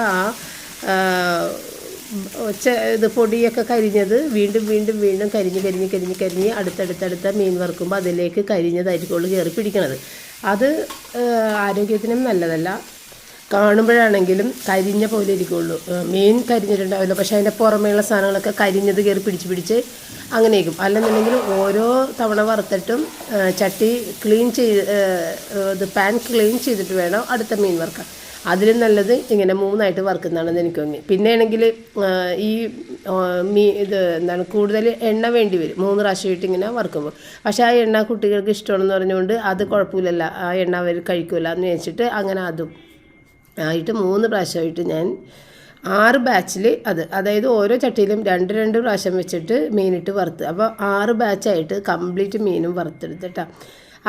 ഇത് പൊടിയൊക്കെ കരിഞ്ഞത് വീണ്ടും കരിഞ്ഞ് അടുത്തടുത്ത മീൻ വറുക്കുമ്പോൾ അതിലേക്ക് കരിഞ്ഞതായിരിക്കുള്ളൂ കയറി പിടിക്കണത്. അത് ആരോഗ്യത്തിനും നല്ലതല്ല. കാണുമ്പോഴാണെങ്കിലും കരിഞ്ഞ പോലെ ഇരിക്കുള്ളൂ. മീൻ കരിഞ്ഞിട്ടുണ്ടാവില്ല, പക്ഷേ അതിൻ്റെ പുറമേയുള്ള സാധനങ്ങളൊക്കെ കരിഞ്ഞത് കയറി പിടിച്ച് അങ്ങനെയൊക്കും. അല്ലെന്നുണ്ടെങ്കിൽ ഓരോ തവണ വറുത്തിട്ടും ചട്ടി ക്ലീൻ പാൻ ക്ലീൻ ചെയ്തിട്ട് വേണം അടുത്ത മീൻ വറുക്കാൻ. അതിലും നല്ലത് ഇങ്ങനെ 3ആയിട്ട് വറുക്കുന്നതാണെന്ന് എനിക്ക് തോന്നി. പിന്നെ ആണെങ്കിൽ ഈ എന്താണ് കൂടുതൽ എണ്ണ വേണ്ടി വരും 3 പ്രാവശ്യമായിട്ട് ഇങ്ങനെ വറുക്കുമ്പോൾ. പക്ഷേ ആ എണ്ണ കുട്ടികൾക്ക് ഇഷ്ടമാണെന്ന് പറഞ്ഞുകൊണ്ട് അത് കുഴപ്പമില്ലല്ലോ, ആ എണ്ണ അവർ കഴിക്കില്ല എന്ന് വെച്ചിട്ട് അങ്ങനെ അതും ആയിട്ട് 3 പ്രാവശ്യമായിട്ട് ഞാൻ 6 ബാച്ചിൽ അതായത് ഓരോ ചട്ടിയിലും 2 പ്രാവശ്യം വെച്ചിട്ട് മീനിട്ട് വറുത്ത്, അപ്പോൾ 6 ബാച്ചായിട്ട് കംപ്ലീറ്റ് മീനും വറുത്തെടുത്തിട്ടാ.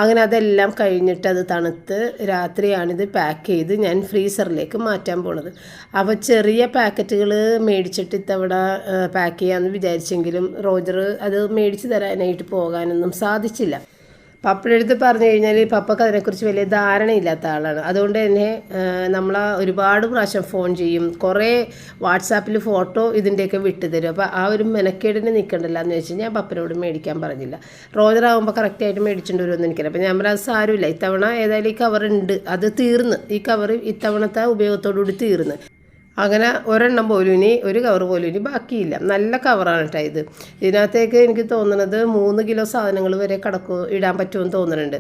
അങ്ങനെ അതെല്ലാം കഴിഞ്ഞിട്ട് അത് തണുത്ത് രാത്രിയാണിത് പാക്ക് ചെയ്ത് ഞാൻ ഫ്രീസറിലേക്ക് മാറ്റാൻ പോണത്. അപ്പോൾ ചെറിയ പാക്കറ്റുകൾ മേടിച്ചിട്ട് ഇത്തവണ പാക്ക് ചെയ്യാമെന്ന് വിചാരിച്ചെങ്കിലും റോജർ അത് മേടിച്ച് തരാനായിട്ട് പോകാനൊന്നും സാധിച്ചില്ല. പപ്പയുടെ അടുത്ത് പറഞ്ഞു കഴിഞ്ഞാൽ പപ്പക്ക് അതിനെക്കുറിച്ച് വലിയ ധാരണയില്ലാത്ത ആളാണ്. അതുകൊണ്ട് തന്നെ നമ്മൾ ഒരുപാട് പ്രാവശ്യം ഫോൺ ചെയ്യും, കുറേ വാട്സാപ്പിൽ ഫോട്ടോ ഇതിൻ്റെയൊക്കെ വിട്ടു തരും. അപ്പോൾ ആ ഒരു മെനക്കേടിന് നിൽക്കണ്ടല്ലോ എന്ന് വെച്ച് ഞാൻ പപ്പനോട് മേടിക്കാൻ പറഞ്ഞില്ല. റോജറാകുമ്പോൾ കറക്റ്റായിട്ട് മേടിച്ചിട്ട് വരുമെന്ന് എനിക്കറിയാം. അപ്പോൾ ഞാൻ പറഞ്ഞാൽ അത് സാരമില്ല, ഇത്തവണ ഏതായാലും ഈ കവറുണ്ട്, അത് തീർന്ന്, ഈ കവർ ഇത്തവണത്തെ ഉപയോഗത്തോടുകൂടി തീർന്ന്. അങ്ങനെ ഒരെണ്ണം പോലും ഇനി ഒരു കവർ പോലും ഇനി ബാക്കിയില്ല. നല്ല കവറാണ് കേട്ടോ ഇത്. ഇതിനകത്തേക്ക് എനിക്ക് തോന്നുന്നത് 3 കിലോ സാധനങ്ങൾ വരെ ഇടാൻ പറ്റുമെന്ന് തോന്നുന്നുണ്ട്.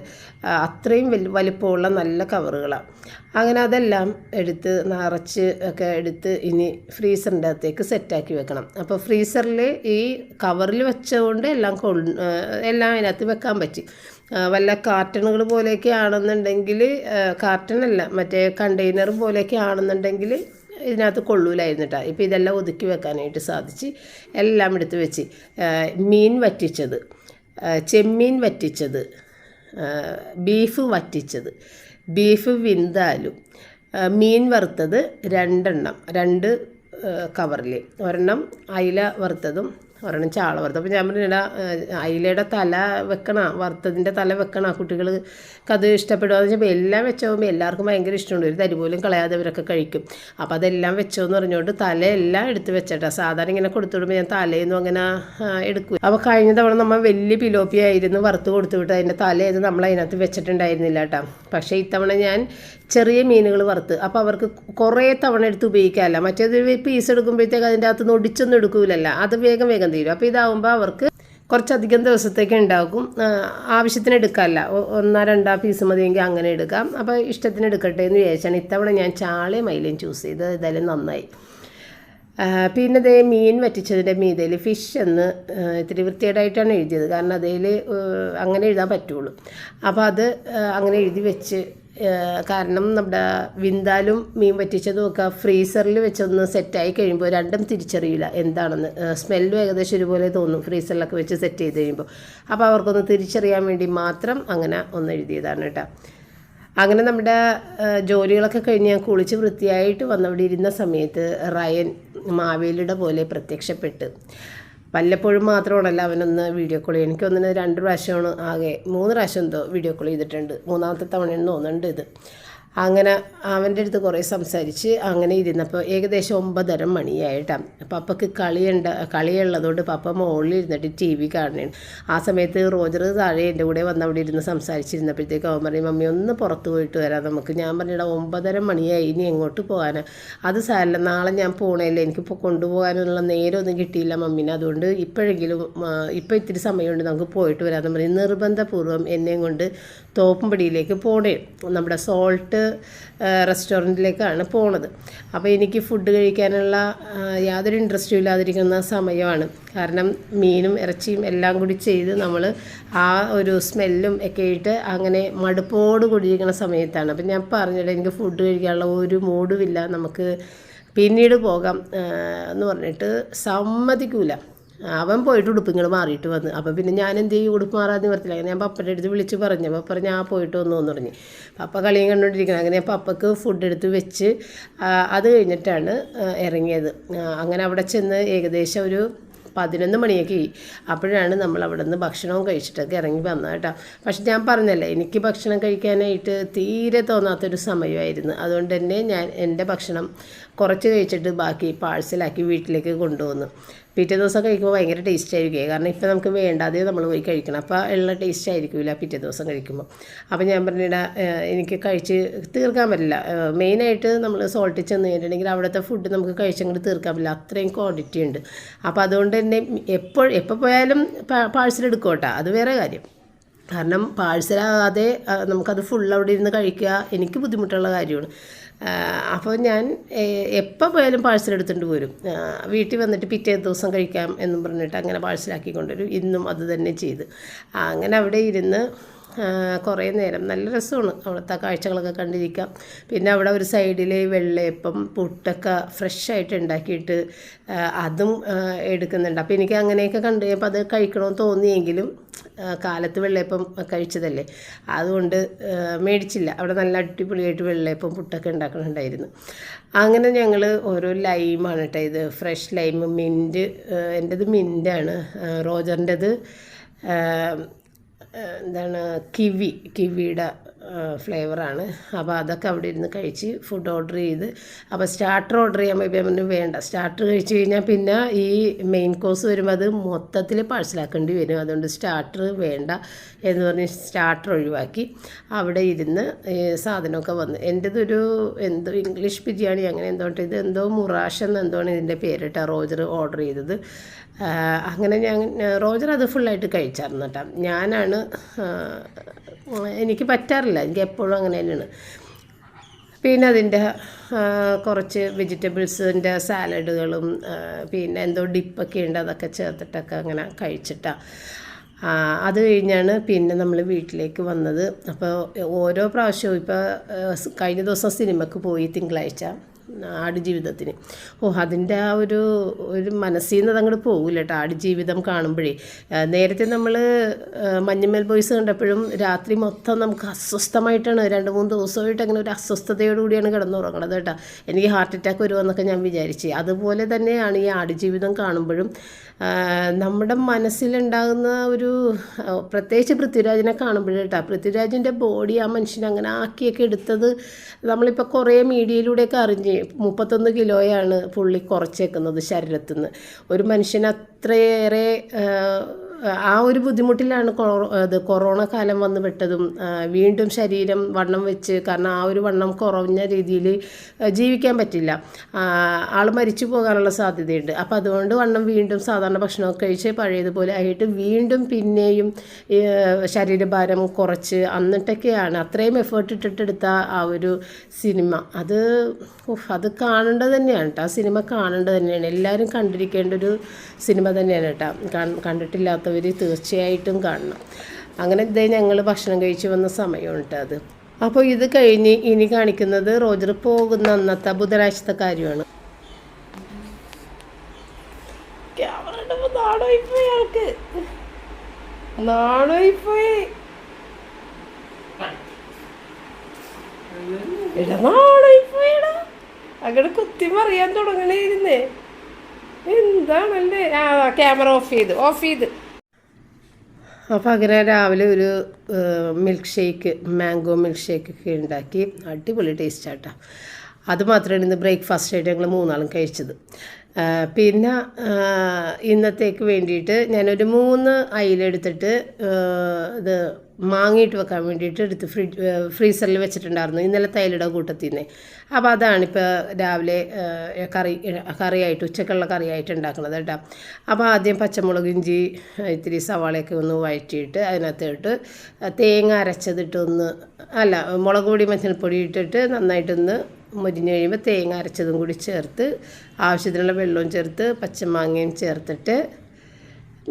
അത്രയും വലിപ്പമുള്ള നല്ല കവറുകളാണ്. അങ്ങനെ അതെല്ലാം എടുത്ത് നിറച്ച് ഒക്കെ എടുത്ത് ഇനി ഫ്രീസറിൻ്റെ അകത്തേക്ക് സെറ്റാക്കി വെക്കണം. അപ്പോൾ ഫ്രീസറിൽ ഈ കവറിൽ വെച്ചതുകൊണ്ട് എല്ലാം അതിനകത്ത് വെക്കാൻ പറ്റി. വല്ല കാർട്ടണുകൾ പോലെയൊക്കെ ആണെന്നുണ്ടെങ്കിൽ, കാർട്ടണല്ല മറ്റേ കണ്ടെയ്നർ പോലെയൊക്കെ ആണെന്നുണ്ടെങ്കിൽ ഇതിനകത്ത് കൊള്ളൂലായിരുന്നു കേട്ടോ. ഇപ്പോൾ ഇതെല്ലാം ഒതുക്കി വെക്കാനായിട്ട് സാധിച്ച് എല്ലാം എടുത്ത് വെച്ച് മീൻ വറ്റിച്ചത്, ചെമ്മീൻ വറ്റിച്ചത്, ബീഫ് വറ്റിച്ചത്, ബീഫ് വിന്താലും, മീൻ വറുത്തത് 2 കവറിൽ, ഒരെണ്ണം അയില വറുത്തതും ഒരെണ്ണം ചാള വറുത്തത്. അപ്പോൾ ഞാൻ പറഞ്ഞില്ല, അയിലയുടെ തല വെക്കണം, വറുത്തതിൻ്റെ തല വെക്കണം, കുട്ടികൾക്ക് അത് ഇഷ്ടപ്പെടുകയെന്ന് വെച്ചപ്പോൾ എല്ലാം വെച്ചോകുമ്പോൾ എല്ലാവർക്കും ഭയങ്കര ഇഷ്ടമുണ്ട്. ഒരു തരി പോലും കളയാതെ അവരൊക്കെ കഴിക്കും. അപ്പോൾ അതെല്ലാം വെച്ചോന്ന് പറഞ്ഞുകൊണ്ട് തലയെല്ലാം എടുത്ത് വെച്ചേട്ടാ. സാധാരണ ഇങ്ങനെ കൊടുത്തുവിടുമ്പോൾ ഞാൻ തലേന്നും അങ്ങനെ എടുക്കും. അപ്പോൾ കഴിഞ്ഞ തവണ നമ്മൾ വലിയ പിലോപ്പിയായിരുന്നു വറുത്ത് കൊടുത്തു വിട്ട്, അതിൻ്റെ തലേത് നമ്മൾ അതിനകത്ത് വെച്ചിട്ടുണ്ടായിരുന്നില്ല കേട്ടോ. പക്ഷേ ഇത്തവണ ഞാൻ ചെറിയ മീനുകൾ വറുത്ത്, അപ്പോൾ അവർക്ക് കുറേ തവണ എടുത്ത് ഉപയോഗിക്കാമല്ല. മറ്റേത് പീസ് എടുക്കുമ്പോഴത്തേക്ക് അതിൻ്റെ അകത്ത് നൊടിച്ചൊന്നും എടുക്കൂലല്ല, അത് വേഗം തീരും. അപ്പോൾ ഇതാവുമ്പോൾ അവർക്ക് കുറച്ചധികം ദിവസത്തേക്ക് ഉണ്ടാക്കും, ആവശ്യത്തിന് എടുക്കാമല്ല, 1-2 പീസ് മതിയെങ്കിൽ അങ്ങനെ എടുക്കാം. അപ്പോൾ ഇഷ്ടത്തിന് എടുക്കട്ടെ എന്ന് വിചാരിച്ചാണ് ഇത്തവണ ഞാൻ ചാളയും മയിലയും ചൂസ് ചെയ്ത്. ഇതായാലും നന്നായി. പിന്നെ ഇതേ മീൻ വറ്റിച്ചതിൻ്റെ മീതയിൽ ഫിഷ് എന്ന് ഇത്തിരി വൃത്തികേടായിട്ടാണ് എഴുതിയത്, കാരണം അതിൽ അങ്ങനെ എഴുതാൻ പറ്റുള്ളൂ. അപ്പോൾ അത് അങ്ങനെ എഴുതി വെച്ച്, കാരണം നമ്മുടെ വിന്താലും മീൻ വറ്റിച്ചതും ഒക്കെ ഫ്രീസറിൽ വെച്ചൊന്ന് സെറ്റായി കഴിയുമ്പോൾ രണ്ടും തിരിച്ചറിയില്ല എന്താണെന്ന്. സ്മെല്ലും ഏകദേശം ഒരുപോലെ തോന്നും ഫ്രീസറിലൊക്കെ വെച്ച് സെറ്റ് ചെയ്ത് കഴിയുമ്പോൾ. അപ്പോൾ അവർക്കൊന്ന് തിരിച്ചറിയാൻ വേണ്ടി മാത്രം അങ്ങനെ ഒന്ന് എഴുതിയതാണ് കേട്ടോ. അങ്ങനെ നമ്മുടെ ജോലികളൊക്കെ കഴിഞ്ഞ് ഞാൻ കുളിച്ച് വൃത്തിയായിട്ട് വന്നവിടെ ഇരുന്ന സമയത്ത് റയൻ മാവേലിയുടെ പോലെ പ്രത്യക്ഷപ്പെട്ട്. വല്ലപ്പോഴും മാത്രമാണല്ലോ അവനൊന്ന് വീഡിയോ കോൾ ചെയ്യും. എനിക്കൊന്നിന് 2 പ്രാവശ്യമാണ് ആകെ, 3 പ്രാവശ്യം എന്തോ വീഡിയോ കോൾ ചെയ്തിട്ടുണ്ട്. 3ാമത്തെ തവണയെന്ന് തോന്നുന്നുണ്ട് ഇത്. അങ്ങനെ അവൻ്റെ അടുത്ത് കുറേ സംസാരിച്ച് അങ്ങനെ ഇരുന്നപ്പോൾ ഏകദേശം 9:30 മണിയായിട്ടാണ്. പപ്പയ്ക്ക് കളിയുള്ളതുകൊണ്ട് പപ്പ മുകളിൽ ഇരുന്നിട്ട് TV കാണുകയാണ്. ആ സമയത്ത് റോജർ താഴെ എൻ്റെ കൂടെ വന്ന് അവിടെ ഇരുന്ന് സംസാരിച്ചിരുന്നപ്പോഴത്തേക്ക് അവൻ പറയും, മമ്മി ഒന്ന് പുറത്ത് പോയിട്ട് വരാം നമുക്ക്. ഞാൻ പറഞ്ഞിടാ 9:30 മണിയായി, ഇനി എങ്ങോട്ട് പോകാനാണ്? അത് സാരമില്ല, നാളെ ഞാൻ പോകണമല്ലേ, എനിക്കിപ്പോൾ കൊണ്ടുപോകാനുള്ള നേരമൊന്നും കിട്ടിയില്ല മമ്മീനെ, അതുകൊണ്ട് ഇപ്പോഴെങ്കിലും ഇപ്പോൾ ഇത്തിരി സമയമുണ്ട്, നമുക്ക് പോയിട്ട് വരാമെന്ന് പറയും. നിർബന്ധപൂർവ്വം എന്നെയും കൊണ്ട് തോപ്പുംപടിയിലേക്ക് പോണേ, നമ്മുടെ സോൾട്ട് റെസ്റ്റോറൻറ്റിലേക്കാണ് പോണത്. അപ്പോൾ എനിക്ക് ഫുഡ് കഴിക്കാനുള്ള യാതൊരു ഇൻട്രസ്റ്റും ഇല്ലാതിരിക്കുന്ന സമയമാണ്. കാരണം മീനും ഇറച്ചിയും എല്ലാം കൂടി ചെയ്ത് നമ്മൾ ആ ഒരു സ്മെല്ലും ഒക്കെ ആയിട്ട് അങ്ങനെ മടുപ്പോട് കൂടിയിരിക്കുന്ന സമയത്താണ്. അപ്പം ഞാൻ പറഞ്ഞിട്ട് എനിക്ക് ഫുഡ് കഴിക്കാനുള്ള ഒരു മൂഡുമില്ല, നമുക്ക് പിന്നീട് പോകാം എന്ന് പറഞ്ഞിട്ട് സമ്മതിക്കൂല. അവൻ പോയിട്ട് ഉടുപ്പിങ്ങൾ മാറിയിട്ട് വന്ന്. അപ്പോൾ പിന്നെ ഞാൻ എന്ത് ചെയ്യും, ഉടുപ്പ് മാറാതെ നിർത്തില്ല. അങ്ങനെ ഞാൻ പപ്പൻ്റെ അടുത്ത് വിളിച്ച് പറഞ്ഞു. പപ്പ പറഞ്ഞു ഞാൻ പോയിട്ട് വന്നു എന്ന് പറഞ്ഞു. പപ്പ കളിയും കണ്ടുകൊണ്ടിരിക്കണം. അങ്ങനെ പപ്പക്ക് ഫുഡ് എടുത്ത് വെച്ച് അത് കഴിഞ്ഞിട്ടാണ് ഇറങ്ങിയത്. അങ്ങനെ അവിടെ ചെന്ന് ഏകദേശം ഒരു 11 മണിയൊക്കെ ആയി. അപ്പോഴാണ് നമ്മൾ അവിടെ നിന്ന് ഭക്ഷണവും കഴിച്ചിട്ടൊക്കെ ഇറങ്ങി വന്നത് കേട്ടോ. പക്ഷെ ഞാൻ പറഞ്ഞല്ലേ, എനിക്ക് ഭക്ഷണം കഴിക്കാനായിട്ട് തീരെ തോന്നാത്തൊരു സമയമായിരുന്നു. അതുകൊണ്ട് തന്നെ ഞാൻ എൻ്റെ ഭക്ഷണം കുറച്ച് കഴിച്ചിട്ട് ബാക്കി പാഴ്സലാക്കി വീട്ടിലേക്ക് കൊണ്ടുവന്നു. പിറ്റേ ദിവസം കഴിക്കുമ്പോൾ ഭയങ്കര ടേസ്റ്റ് ആയിരിക്കും, കാരണം ഇപ്പോൾ നമുക്ക് വേണ്ടാതെ നമ്മൾ പോയി കഴിക്കണം. അപ്പോൾ ഉള്ള ടേസ്റ്റ് ആയിരിക്കില്ല പിറ്റേ ദിവസം കഴിക്കുമ്പോൾ. അപ്പോൾ ഞാൻ പറഞ്ഞിടാ, എനിക്ക് കഴിച്ച് തീർക്കാൻ പറ്റില്ല. മെയിനായിട്ട് നമ്മൾ സോൾട്ടിൽ ചെന്ന് കഴിഞ്ഞിട്ടുണ്ടെങ്കിൽ അവിടുത്തെ ഫുഡ് നമുക്ക് കഴിച്ചങ്ങോട്ട് തീർക്കാൻ പറ്റില്ല, അത്രയും ക്വാണ്ടിറ്റി ഉണ്ട്. അപ്പോൾ അതുകൊണ്ട് തന്നെ എപ്പോൾ പോയാലും പാഴ്സൽ എടുക്കോട്ടെ, അത് വേറെ കാര്യം. കാരണം പാഴ്സലാകാതെ നമുക്കത് ഫുൾ അവിടെ ഇരുന്ന് കഴിക്കുക എനിക്ക് ബുദ്ധിമുട്ടുള്ള കാര്യമാണ്. അപ്പോൾ ഞാൻ എപ്പോൾ പോയാലും പാഴ്സൽ എടുത്തുകൊണ്ട് പോരും. വീട്ടിൽ വന്നിട്ട് പിറ്റേ ദിവസം കഴിക്കാം എന്നും പറഞ്ഞിട്ട് അങ്ങനെ പാഴ്സലാക്കി കൊണ്ടുവരും. ഇന്നും അത് തന്നെ ചെയ്ത് അങ്ങനെ അവിടെ ഇരുന്ന് കുറേ നേരം നല്ല രസമാണ് അവിടുത്തെ കാഴ്ചകളൊക്കെ കണ്ടിരിക്കാം. പിന്നെ അവിടെ ഒരു സൈഡിൽ വെള്ളയപ്പം പുട്ടൊക്കെ ഫ്രഷായിട്ട് ഉണ്ടാക്കിയിട്ട് അതും എടുക്കുന്നുണ്ട്. അപ്പോൾ എനിക്ക് അങ്ങനെയൊക്കെ കണ്ടു കഴിഞ്ഞപ്പോൾ അത് കഴിക്കണമെന്ന് തോന്നിയെങ്കിലും കാലത്ത് വെള്ളയപ്പം കഴിച്ചതല്ലേ, അതുകൊണ്ട് മേടിച്ചില്ല. അവിടെ നല്ല അടിപൊളിയായിട്ട് വെള്ളയപ്പം പുട്ടൊക്കെ ഉണ്ടാക്കുന്നുണ്ടായിരുന്നു. അങ്ങനെ ഞങ്ങൾ ഓരോ ലൈമാണ് കേട്ടോ, ഇത് ഫ്രഷ് ലൈം, മിൻറ്റ്, എൻ്റെത് മിൻറ്റാണ്, റോജറിൻ്റെത് എന്താണ് കിവിയുടെ ഫ്ലേവറാണ്. അപ്പോൾ അതൊക്കെ അവിടെ ഇരുന്ന് കഴിച്ച് ഫുഡ് ഓർഡർ ചെയ്ത്, അപ്പോൾ സ്റ്റാർട്ടർ ഓർഡർ ചെയ്യാൻ പോയപ്പോൾ വേണ്ട, സ്റ്റാർട്ടർ കഴിച്ച് കഴിഞ്ഞാൽ പിന്നെ ഈ മെയിൻ കോഴ്സ് വരുമ്പോൾ അത് മൊത്തത്തിൽ പാഴ്സലാക്കേണ്ടി വരും, അതുകൊണ്ട് സ്റ്റാർട്ടർ വേണ്ട എന്ന് പറഞ്ഞ് സ്റ്റാർട്ടർ ഒഴിവാക്കി. അവിടെ ഇരുന്ന് സാധനമൊക്കെ വന്ന് എൻ്റെതൊരു എന്തോ ഇംഗ്ലീഷ് ബിരിയാണി അങ്ങനെ എന്തോട്ടെ, ഇത് എന്തോ മുറാഷ് എന്ന് എന്തോണ് ഇതിൻ്റെ പേരിട്ടാണ് റോജർ ഓർഡർ ചെയ്തത്. അങ്ങനെ റോജർ അത് ഫുള്ളായിട്ട് കഴിച്ചായിരുന്നു കേട്ടോ. ഞാനാണ്, എനിക്ക് പറ്റാറില്ല, എനിക്ക് എപ്പോഴും അങ്ങനെ തന്നെയാണ്. പിന്നെ അതിൻ്റെ കുറച്ച് വെജിറ്റബിൾസിൻ്റെ സാലഡുകളും പിന്നെ എന്തോ ഡിപ്പൊക്കെ ഉണ്ട്, അതൊക്കെ ചേർത്തിട്ടൊക്കെ അങ്ങനെ കഴിച്ചിട്ടാണ്. അത് കഴിഞ്ഞാണ് പിന്നെ നമ്മൾ വീട്ടിലേക്ക് വന്നത്. അപ്പോൾ ഓരോ പ്രാവശ്യവും ഇപ്പോൾ കഴിഞ്ഞ ദിവസം സിനിമയ്ക്ക് പോയി തിങ്കളാഴ്ച ആടുജീവിതത്തിന്. അതിൻ്റെ ആ ഒരു മനസ്സിൽ നിന്ന് അതങ്ങോട്ട് പോകില്ല കേട്ടോ ആടുജീവിതം കാണുമ്പോഴേ. നേരത്തെ നമ്മൾ മഞ്ഞുമേൽ ബോയ്സ് കണ്ടപ്പോഴും രാത്രി മൊത്തം നമുക്ക് അസ്വസ്ഥമായിട്ടാണ്, 2-3 ദിവസമായിട്ട് അങ്ങനെ ഒരു അസ്വസ്ഥതയോടുകൂടിയാണ് കിടന്നുറങ്ങണത് കേട്ടോ. എനിക്ക് ഹാർട്ട് അറ്റാക്ക് വരുമെന്നൊക്കെ ഞാൻ വിചാരിച്ചു. അതുപോലെ തന്നെയാണ് ഈ ആടുജീവിതം കാണുമ്പോഴും നമ്മുടെ മനസ്സിലുണ്ടാകുന്ന ഒരു, പ്രത്യേകിച്ച് പൃഥ്വിരാജിനെ കാണുമ്പോഴേ കേട്ടോ, പൃഥ്വിരാജിൻ്റെ ബോഡി ആ മനുഷ്യനെ അങ്ങനെ ആക്കിയൊക്കെ എടുത്തത് നമ്മളിപ്പോൾ കുറേ മീഡിയയിലൂടെയൊക്കെ അറിഞ്ഞ് 31 കിലോയാണ് പുള്ളി കുറച്ചേക്കുന്നത് ശരീരത്തിൽ നിന്ന്. ഒരു മനുഷ്യന് അത്രയേറെ ആ ഒരു ബുദ്ധിമുട്ടിലാണ് കൊറോണ കാലം വന്ന് പെട്ടതും വീണ്ടും ശരീരം വണ്ണം വെച്ച്, കാരണം ആ ഒരു വണ്ണം കുറഞ്ഞ രീതിയിൽ ജീവിക്കാൻ പറ്റില്ല, ആൾ മരിച്ചു പോകാനുള്ള സാധ്യതയുണ്ട്. അപ്പോൾ അതുകൊണ്ട് വണ്ണം വീണ്ടും സാധാരണ ഭക്ഷണമൊക്കെ കഴിച്ച് പഴയതുപോലെ ആയിട്ട് വീണ്ടും പിന്നെയും ശരീരഭാരം കുറച്ച്, എന്നിട്ടൊക്കെയാണ് അത്രയും എഫേർട്ട് ഇട്ടിട്ടെടുത്ത ആ ഒരു സിനിമ. അത് കാണേണ്ടത് തന്നെയാണ് കേട്ടോ, ആ സിനിമ കാണേണ്ടത് തന്നെയാണ്, എല്ലാവരും കണ്ടിരിക്കേണ്ട ഒരു സിനിമ തന്നെയാണ് കേട്ടോ. കണ്ടിട്ടില്ലാത്തവർ തീർച്ചയായിട്ടും കാണണം. അങ്ങനെ ഇതേ ഞങ്ങൾ ഭക്ഷണം കഴിച്ച് വന്ന സമയമാണ് കേട്ടോ അത്. അപ്പോൾ ഇത് കഴിഞ്ഞ് ഇനി കാണിക്കുന്നത് റോജർ പോകുന്ന അന്നത്തെ ബുധനാഴ്ചത്തെ കാര്യമാണ്. നാണോയിപ്പോയി അങ്ങനെ കുത്തി മറിയാൻ തുടങ്ങണേരുന്നേ. എന്താണല്ലേ, ക്യാമറ ഓഫ് ചെയ്ത്. അപ്പോൾ അങ്ങനെ രാവിലെ ഒരു മാംഗോ മിൽക്ക് ഷേക്കൊക്കെ ഉണ്ടാക്കി, അടിപൊളി ടേസ്റ്റാട്ടോ. അത് മാത്രമാണ് ഇന്ന് ബ്രേക്ക്ഫാസ്റ്റായിട്ട് ഞങ്ങൾ 3 കഴിച്ചത്. പിന്നെ ഇന്നത്തേക്ക് വേണ്ടിയിട്ട് ഞാനൊരു 3 അയില എടുത്തിട്ട് ഇത് മാങ്ങിയിട്ട് വെക്കാൻ വേണ്ടിയിട്ട് എടുത്ത് ഫ്രീസറിൽ വെച്ചിട്ടുണ്ടായിരുന്നു ഇന്നലെ തൈലയുടെ കൂട്ടത്തിൽ നിന്ന്. അപ്പോൾ അതാണിപ്പോൾ രാവിലെ കറിയായിട്ട് ഉച്ചക്കുള്ള കറിയായിട്ട് ഉണ്ടാക്കുന്നത് കേട്ടോ. അപ്പോൾ ആദ്യം പച്ചമുളക്, ഇഞ്ചി, ഇത്തിരി സവാളയൊക്കെ ഒന്ന് വഴറ്റിയിട്ട് അതിനകത്തോട്ട് തേങ്ങ അരച്ചതിട്ടൊന്ന്, മുളക് പൊടി മഞ്ഞൾപ്പൊടി ഇട്ടിട്ട് നന്നായിട്ടൊന്ന് മുരിഞ്ഞ് കഴിയുമ്പോൾ തേങ്ങ അരച്ചതും കൂടി ചേർത്ത് ആവശ്യത്തിനുള്ള വെള്ളവും ചേർത്ത് പച്ചമാങ്ങയും ചേർത്തിട്ട്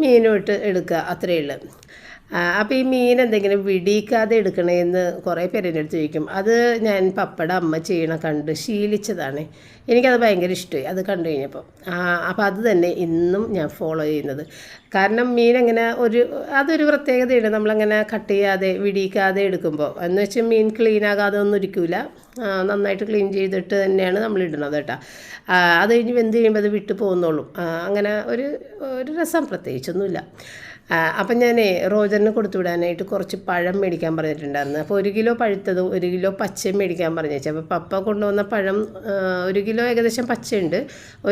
മീനും ഇട്ട് എടുക്കുക, അത്രയേ ഉള്ളൂ. അപ്പോൾ ഈ മീൻ എന്തെങ്കിലും വിടിയിക്കാതെ എടുക്കണമെന്ന് കുറേ പേരെൻ്റെ അടുത്ത് ചോദിക്കും. അത് ഞാൻ പപ്പയുടെ അമ്മ ചെയ്യണ കണ്ട് ശീലിച്ചതാണ്. എനിക്കത് ഭയങ്കര ഇഷ്ടമായി അത് കണ്ടു കഴിഞ്ഞപ്പോൾ. അപ്പോൾ അത് തന്നെ ഇന്നും ഞാൻ ഫോളോ ചെയ്യുന്നത്. കാരണം മീനങ്ങനെ അതൊരു പ്രത്യേകതയുണ്ട്, നമ്മളങ്ങനെ കട്ട് ചെയ്യാതെ വിടിയിക്കാതെ എടുക്കുമ്പോൾ. എന്ന് വെച്ചാൽ മീൻ ക്ലീനാകാതെ ഒന്നും ഇരിക്കില്ല, നന്നായിട്ട് ക്ലീൻ ചെയ്തിട്ട് തന്നെയാണ് നമ്മൾ ഇടുന്നത് കേട്ടോ. അത് കഴിഞ്ഞ് വെന്ത് കഴിയുമ്പോൾ അത് വിട്ട് പോകുന്നുള്ളൂ. അങ്ങനെ ഒരു രസം പ്രത്യേകിച്ചൊന്നുമില്ല. അപ്പം ഞാൻ റോജറിന് കൊടുത്തു വിടാനായിട്ട് കുറച്ച് പഴം മേടിക്കാൻ പറഞ്ഞിട്ടുണ്ടായിരുന്നു. അപ്പോൾ 1 കിലോ പഴുത്തതും 1 കിലോ പച്ചയും മേടിക്കാൻ പറഞ്ഞു വെച്ചാൽ, അപ്പോൾ പപ്പ കൊണ്ടുവന്ന പഴം 1 കിലോ ഏകദേശം പച്ചയുണ്ട്,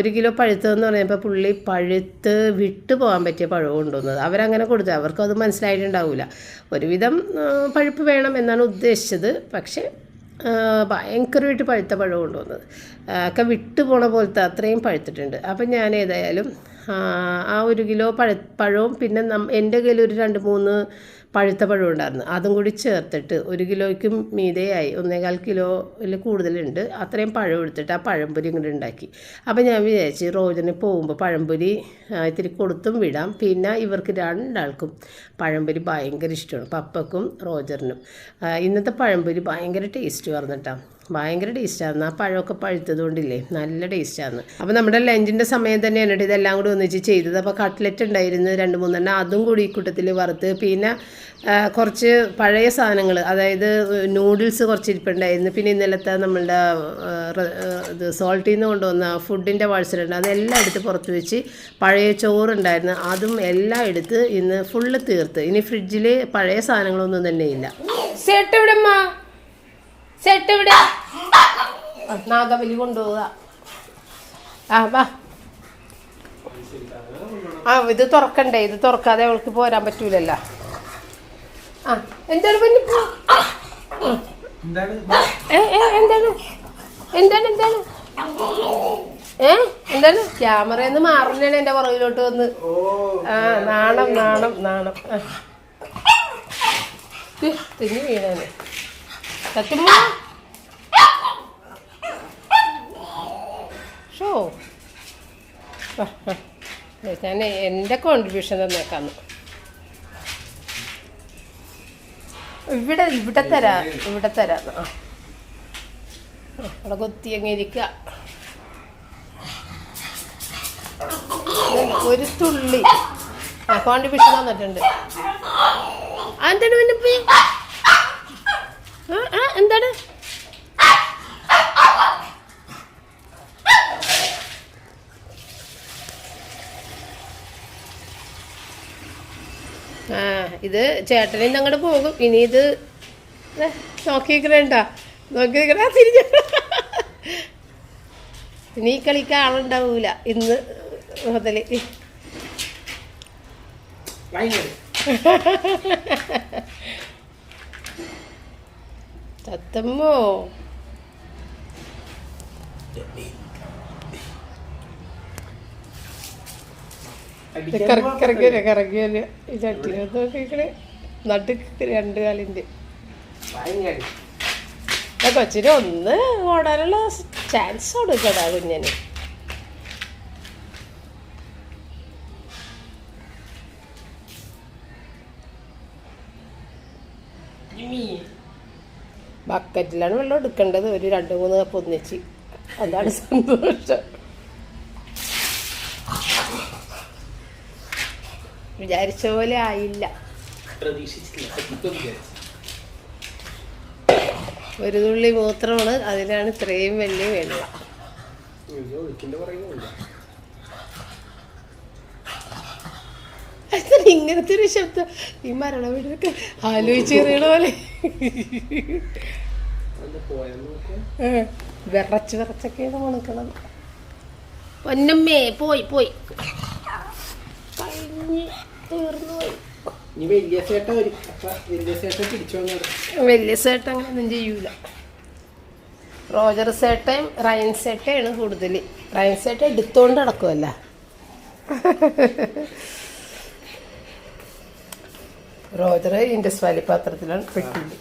1 കിലോ പഴുത്തതെന്ന് പറഞ്ഞപ്പോൾ പുള്ളി പഴുത്ത് വിട്ടു പോകാൻ പറ്റിയ പഴം കൊണ്ടുവന്നത്. അവരങ്ങനെ കൊടുത്തു, അവർക്കും അത് മനസ്സിലായിട്ടുണ്ടാവില്ല. ഒരുവിധം പഴുപ്പ് വേണം എന്നാണ് ഉദ്ദേശിച്ചത്, പക്ഷേ ഭയങ്കരമായിട്ട് പഴുത്ത പഴം കൊണ്ടുവന്നത്, ഒക്കെ വിട്ടു പോണ പോലത്തെ അത്രയും പഴുത്തിട്ടുണ്ട്. അപ്പം ഞാൻ ഏതായാലും ആ 1 കിലോ പഴവും പിന്നെ എൻ്റെ കയ്യിൽ ഒരു 2-3 പഴുത്ത പഴം ഉണ്ടായിരുന്നു. അതും കൂടി ചേർത്തിട്ട് 1 കിലോയ്ക്കും മീതെയായി, 1.25 കിലോയിൽ കൂടുതലുണ്ട്. അത്രയും പഴം എടുത്തിട്ട് ആ പഴംപൊരി ഇങ്ങോട്ട് ഉണ്ടാക്കി. അപ്പോൾ ഞാൻ വിചാരിച്ചു റോജന് പോകുമ്പോൾ പഴംപൊരി ഇത്തിരി കൊടുത്തും വിടാം. പിന്നെ ഇവർക്ക് രണ്ടാൾക്കും പഴംപൊരി ഭയങ്കര ഇഷ്ടമാണ്, പപ്പക്കും റോജറിനും. ഇന്നത്തെ പഴംപൊരി ഭയങ്കര ടേസ്റ്റ് പറഞ്ഞിട്ടാ, ഭയങ്കര ടേസ്റ്റായിരുന്നു. ആ പഴമൊക്കെ പഴുത്തത് കൊണ്ടില്ലേ നല്ല ടേസ്റ്റായിരുന്നു. അപ്പോൾ നമ്മുടെ ലഞ്ചിൻ്റെ സമയം തന്നെയാണ് കേട്ടോ ഇതെല്ലാം കൂടി ഒന്നിച്ച് ചെയ്തത്. അപ്പോൾ കട്ട്ലറ്റ് ഉണ്ടായിരുന്നു 2-3 അതും കൂടി ഈ കൂട്ടത്തിൽ വറുത്ത്, പിന്നെ കുറച്ച് പഴയ സാധനങ്ങൾ, അതായത് നൂഡിൽസ് കുറച്ച് ഇരിപ്പുണ്ടായിരുന്നു. പിന്നെ ഇന്നലത്തെ നമ്മളുടെ ഇത് സോൾട്ടിൽ നിന്ന് കൊണ്ടുവന്ന ഫുഡിൻ്റെ പാഴ്സലുണ്ട്, അതെല്ലാം എടുത്ത് പുറത്ത് വെച്ച് പഴയ ചോറുണ്ടായിരുന്നു, അതും എല്ലാം എടുത്ത് ഇന്ന് ഫുള്ള് തീർത്ത്. ഇനി ഫ്രിഡ്ജിൽ പഴയ സാധനങ്ങളൊന്നും തന്നെ ഇല്ല. സെറ്റ് ഇവിടെ നാഗബലി കൊണ്ടുപോവുക. വാ. ഇത് തുറക്കണ്ടേ, ഇത് തുറക്കാതെ അവൾക്ക് പോരാൻ പറ്റൂലല്ലോ. എന്താണ് എന്താണ് എന്താണ് എന്താണ് എന്താണ് ക്യാമറന്ന് മാറുന്നതാണ് എന്റെ പുറകിലോട്ട് വന്ന്. നാണം നാണം നാണം തിരിഞ്ഞു വീണാണ് സത്യമ്മ. ഷോ ഞാൻ എൻ്റെ കോൺട്രിബ്യൂഷൻ തന്നേക്കാന്ന്. ഇവിടെ തരാം. അവിടെ കൊത്തി അങ്ങ് ഇരിക്കുക. ഒരു തുള്ളി കോൺട്രിബ്യൂഷൻ തന്നിട്ടുണ്ട്. എന്താണ് പിന്നെ എന്താണ് ഇത് ചേട്ടനും അങ്ങോട്ട് പോകും. ഇനി ഇത് നോക്കിക്കണേണ്ട തിരിഞ്ഞ ഇനി ഈ കളിക്ക് ആളുണ്ടാവൂല ഇന്ന് മുതല്. തത്തമ്മോ കറങ്ങിയല്ലേ ഈ ചട്ടിനകത്ത് നോക്കിക്കണേ, നടുക്ക് 2 കാലിൻ്റെ. കൊച്ചിന് ഒന്ന് ഓടാനുള്ള ചാൻസ് കൊടുക്കടാ കുഞ്ഞന്. ബക്കറ്റിലാണ് വെള്ളം എടുക്കേണ്ടത്, ഒരു 2-3 കപ്പ് ഒന്നിച്ച്. അതാണ് സന്തോഷം. വിചാരിച്ച പോലെ ആയില്ല, ഒരു തുള്ളി മൂത്രമാണ്, അതിനാണ് ഇത്രയും വലിയ വെള്ളം. ഇങ്ങനത്തെ ഒരു ശബ്ദം ഈ മരണ വീടൊക്കെ ആലോചിച്ചെറിയണ പോലെ വിറച്ചൊക്കെയാണ് മണക്കണത്. പൊന്നമ്മേ പോയി കഴിഞ്ഞ് തീർന്നു പോയി. വലിയ സേട്ട അങ്ങനെയൊന്നും ചെയ്യൂല. റോജർ സേട്ടയും റയൻ സേട്ടയാണ് കൂടുതൽ. റയൻ സേട്ട എടുത്തോണ്ട് നടക്കുമല്ല. റോജർ ഇൻഡസ് വാലി പാത്രത്തിലാണ് പെട്ടില്ല.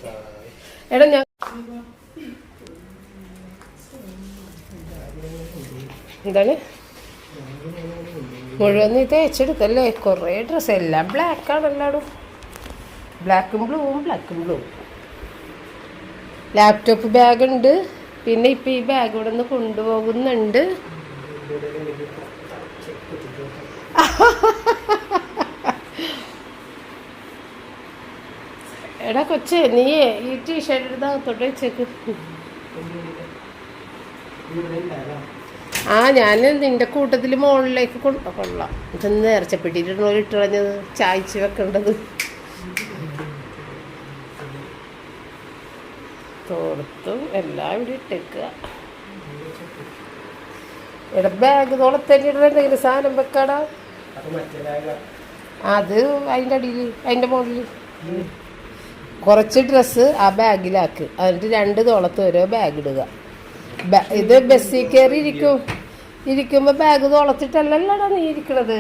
എടാ ഞാൻ എന്താണ് മുഴുവൻ നീ തേച്ചെടുക്കല്ലേ? കുറേ ഡ്രസ്സ് എല്ലാം ബ്ലാക്കാണെല്ലാടും, ബ്ലാക്കും ബ്ലൂവും. ലാപ്ടോപ്പ് ബാഗ് ഉണ്ട്. പിന്നെ ഇപ്പം ഈ ബാഗ് ഇവിടെ നിന്ന് കൊണ്ടുപോകുന്നുണ്ട്. എടാ കൊച്ചേ, നീയേ ഈ ടീഷർട്ട് എടുത്ത് അകത്തോട്ട് വെച്ചേക്ക്. ഞാൻ നിന്റെ കൂട്ടത്തിൽ മുകളിലേക്ക് കൊള്ളാം. ഇതൊന്ന് നേർച്ചപ്പെട്ടിട്ടുണ്ടോ ഇട്ടളഞ്ഞത്, ചായച്ച് വെക്കേണ്ടത്. തോർത്തും എല്ലാം ഇവിടെ ഇട്ടേക്കുക. ഇവിടെ ബാഗ് തോളത്തന്നെ ഇടണ എന്തെങ്കിലും സാധനം വെക്കാടാ. അത് അതിൻ്റെ അടിയിൽ, അതിൻ്റെ മുകളിൽ കുറച്ച് ഡ്രസ്സ് ആ ബാഗിലാക്ക്. എന്നിട്ട് 2 തോളത്ത് ഓരോ ബാഗ് ഇടുക. ഇത് ബസ്സിൽ കയറി ഇരിക്കുമ്പോൾ ബാഗ് തോളത്തിട്ടല്ലല്ലോടാ നീ ഇരിക്കണത്.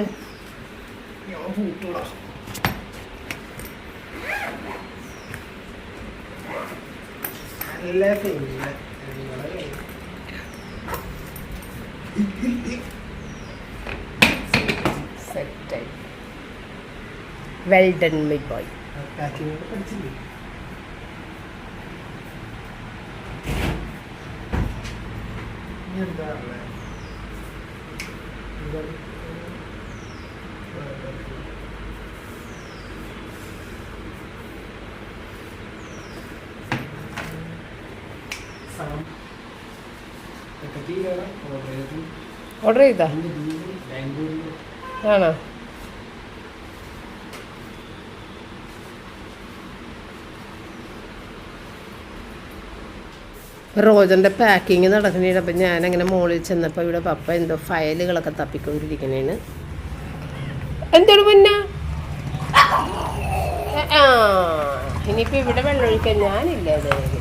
സെറ്റായി. Well done my boy. Order ചെയ്താ ആണോ? റോജൻ്റെ പാക്കിങ് നടക്കണേണ്. അപ്പം ഞാനങ്ങനെ മുകളിൽ ചെന്നപ്പോൾ ഇവിടെ പപ്പ എന്തോ ഫയലുകളൊക്കെ തപ്പിക്കൊണ്ടിരിക്കണേണ്. എന്താണ് പിന്നെ ഇനിയിപ്പോൾ ഇവിടെ വെള്ളം ഒഴിക്കാൻ ഞാനില്ല. അതായത്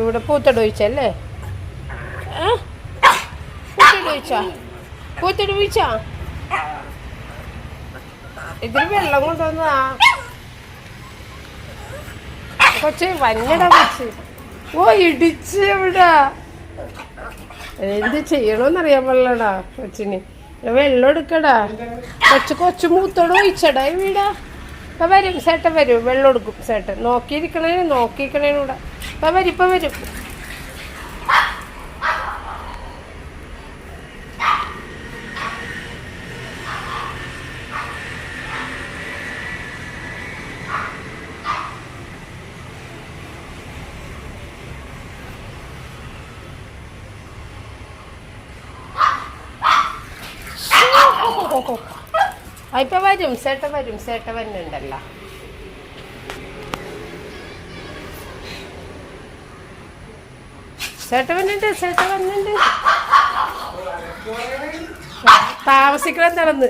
ഇവിടെ പൂത്തട ഒഴിച്ചല്ലേ? പൂത്തട ഒഴിച്ചാ ഇതിൽ വെള്ളം കൊണ്ടുവന്നതാ കൊച്ച്. വന്നടാ കൊച്ച്. ഓ ഇടിച്ച് എവിടാ എന്ത് ചെയ്യണോന്നറിയാൻ പാടില്ലടാ കൊച്ചിന്. വെള്ളം എടുക്കടാ കൊച്ചു മൂത്തോട് ഒഴിച്ചടാ വീടാ. ഇപ്പം വരും ചേട്ടൻ വരും, വെള്ളം എടുക്കും ചേട്ടൻ. നോക്കിയിരിക്കണേനൂടെ ഇപ്പം വരും. ഇപ്പം വരും ചേട്ടൻ വരുന്നുണ്ടല്ലോ. ചേട്ടൻ വന്നിട്ടുണ്ട്. താമസിക്കണം നടന്ന്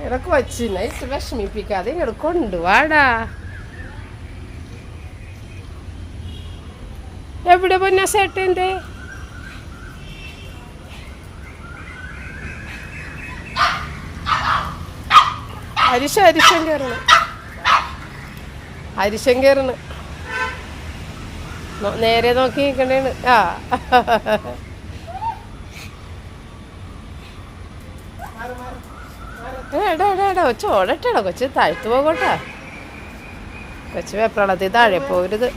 ഇടക്ക് വച്ച് നൈറ്റ് വിഷമിപ്പിക്കാതെ ഇങ്ങോട്ട് കൊണ്ടുവാടാ. എവിടെ പൊന്നാ ചേട്ടൻ്റെ? അരിശം കയറണ്. നേരെ നോക്കി നിൽക്കണേണ്. കൊച്ചു ഓടട്ടാ. കൊച്ച് താഴ്ത്തു പോകട്ടെ. കൊച്ച് വെപ്രാളത്തിൽ താഴെ പോകരുത്.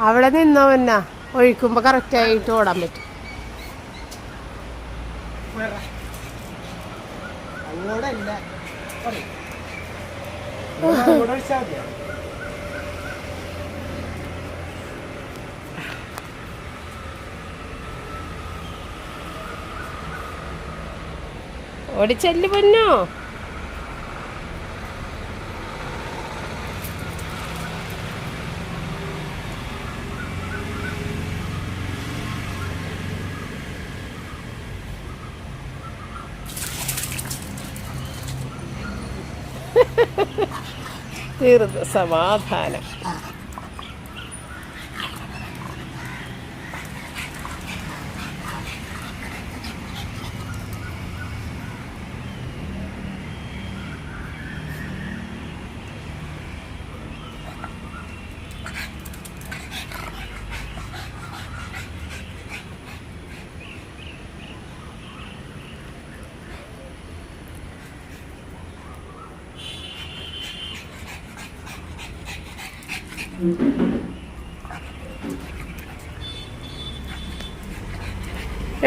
അവിടെ നിന്നോ എന്നാ ഒഴിക്കുമ്പോ കറക്റ്റായിട്ട് ഓടാൻ പറ്റും. ഓടിച്ചെല്ലു പൊന്നോ. തീർന്നു സമാധാനം.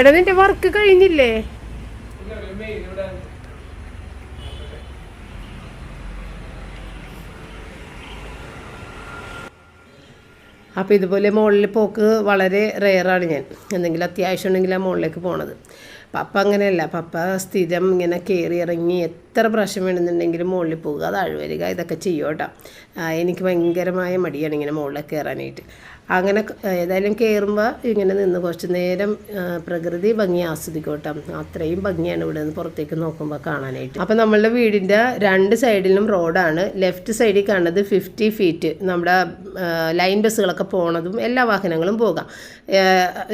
എടാ നിന്റെ വർക്ക് കഴിഞ്ഞില്ലേ? അപ്പോൾ ഇതുപോലെ മുകളിൽ പോക്ക് വളരെ റെയറാണ്. ഞാൻ എന്തെങ്കിലും അത്യാവശ്യം ഉണ്ടെങ്കിൽ ആ മുകളിലേക്ക് പോണത്. പപ്പ അങ്ങനെയല്ല. പപ്പ സ്ഥിരം ഇങ്ങനെ കയറി ഇറങ്ങി എത്ര പ്രാവശ്യം വേണമെന്നുണ്ടെങ്കിലും മുകളിൽ പോകുക, താഴെ വരിക, ഇതൊക്കെ ചെയ്യും കേട്ടോ. എനിക്ക് ഭയങ്കരമായ മടിയാണ് ഇങ്ങനെ മുകളിലേക്ക് കയറാനായിട്ട്. അങ്ങനെ ഏതായാലും കയറുമ്പോൾ ഇങ്ങനെ നിന്ന് കുറച്ച് നേരം പ്രകൃതി ഭംഗി ആസ്വദിക്കും കേട്ടോ. അത്രയും ഭംഗിയാണ് ഇവിടെ നിന്ന് പുറത്തേക്ക് നോക്കുമ്പോൾ കാണാനായിട്ട്. അപ്പോൾ നമ്മളുടെ വീടിൻ്റെ 2 സൈഡിലും റോഡാണ്. ലെഫ്റ്റ് സൈഡിൽ കാണുന്നത് 50 ഫീറ്റ് നമ്മുടെ ലൈൻ ബസ്സുകളൊക്കെ പോണതും എല്ലാ വാഹനങ്ങളും പോകാം.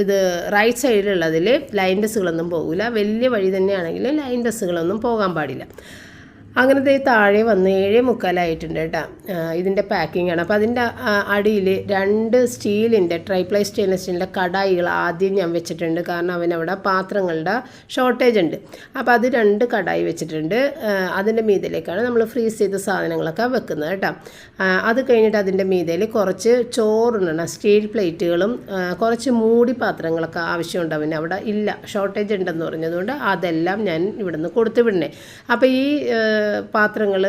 ഇത് റൈറ്റ് സൈഡിലുള്ളതിൽ ലൈൻ ബസ്സുകളൊന്നും പോകില്ല. വലിയ വഴി തന്നെയാണെങ്കിൽ ലൈൻ ബസ്സുകളൊന്നും പോകാൻ പാടില്ല. അങ്ങനത്തെ താഴെ വന്ന് 7:45 കേട്ടോ. ഇതിൻ്റെ പാക്കിംഗ് ആണ്. അപ്പോൾ അതിൻ്റെ അടിയിൽ 2 സ്റ്റീലിൻ്റെ ട്രൈപ്ലൈ സ്റ്റെയിൻലെസ് സ്റ്റീലിൻ്റെ കടായികൾ ആദ്യം ഞാൻ വെച്ചിട്ടുണ്ട്. കാരണം അവനവിടെ പാത്രങ്ങളുടെ ഷോർട്ടേജ് ഉണ്ട്. അപ്പോൾ അത് 2 കടായി വെച്ചിട്ടുണ്ട്. അതിൻ്റെ മീതയിലേക്കാണ് നമ്മൾ ഫ്രീസ് ചെയ്ത സാധനങ്ങളൊക്കെ വെക്കുന്നത് കേട്ടോ. അത് കഴിഞ്ഞിട്ട് അതിൻ്റെ മീതയിൽ കുറച്ച് ചോറുണ്ണണം സ്റ്റീൽ പ്ലേറ്റുകളും കുറച്ച് മൂടി പാത്രങ്ങളൊക്കെ ആവശ്യമുണ്ട്. അവന് അവിടെ ഇല്ല, ഷോർട്ടേജ് ഉണ്ടെന്ന് പറഞ്ഞതുകൊണ്ട് അതെല്ലാം ഞാൻ ഇവിടെ നിന്ന് കൊടുത്തു വിടണേ. അപ്പോൾ ഈ പാത്രങ്ങൾ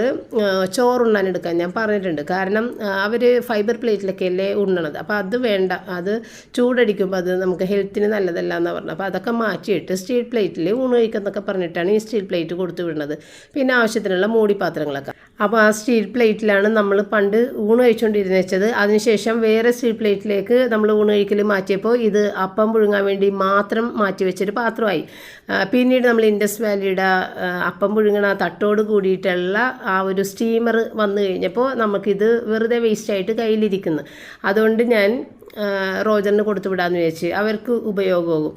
ചോറുണ്ണാനെടുക്കാൻ ഞാൻ പറഞ്ഞിട്ടുണ്ട്. കാരണം അവർ ഫൈബർ പ്ലേറ്റിലൊക്കെ അല്ലേ ഉണ്ണണത്. അപ്പോൾ അത് വേണ്ട, അത് ചൂടടിക്കുമ്പോൾ അത് നമുക്ക് ഹെൽത്തിന് നല്ലതല്ല എന്ന് പറഞ്ഞു. അപ്പോൾ അതൊക്കെ മാറ്റിയിട്ട് സ്റ്റീൽ പ്ലേറ്റിൽ ഊണ് കഴിക്കുന്നൊക്കെ പറഞ്ഞിട്ടാണ് ഈ സ്റ്റീൽ പ്ലേറ്റ് കൊടുത്തു വിടുന്നത്. പിന്നെ ആവശ്യത്തിനുള്ള മൂടി പാത്രങ്ങളൊക്കെ. അപ്പോൾ ആ സ്റ്റീൽ പ്ലേറ്റിലാണ് നമ്മൾ പണ്ട് ഊണ് കഴിച്ചുകൊണ്ടിരുന്നത് വെച്ചത്. അതിനുശേഷം വേറെ സ്റ്റീൽ പ്ലേറ്റിലേക്ക് നമ്മൾ ഊണ് കഴിക്കൽ മാറ്റിയപ്പോൾ ഇത് അപ്പം പുഴുങ്ങാൻ വേണ്ടി മാത്രം മാറ്റി വെച്ചൊരു പാത്രമായി. പിന്നീട് നമ്മൾ ഇൻഡസ് വാലിയുടെ അപ്പം പുഴുങ്ങണ തട്ടോട് കൂടിയിട്ടുള്ള ആ ഒരു സ്റ്റീമർ വന്നു കഴിഞ്ഞപ്പോൾ നമുക്കിത് വെറുതെ വേസ്റ്റായിട്ട് കയ്യിലിരിക്കുന്നു. അതുകൊണ്ട് ഞാൻ റോജറിന് കൊടുത്തു വിടാമെന്ന് വിചാരിച്ച്, അവർക്ക് ഉപയോഗമാകും.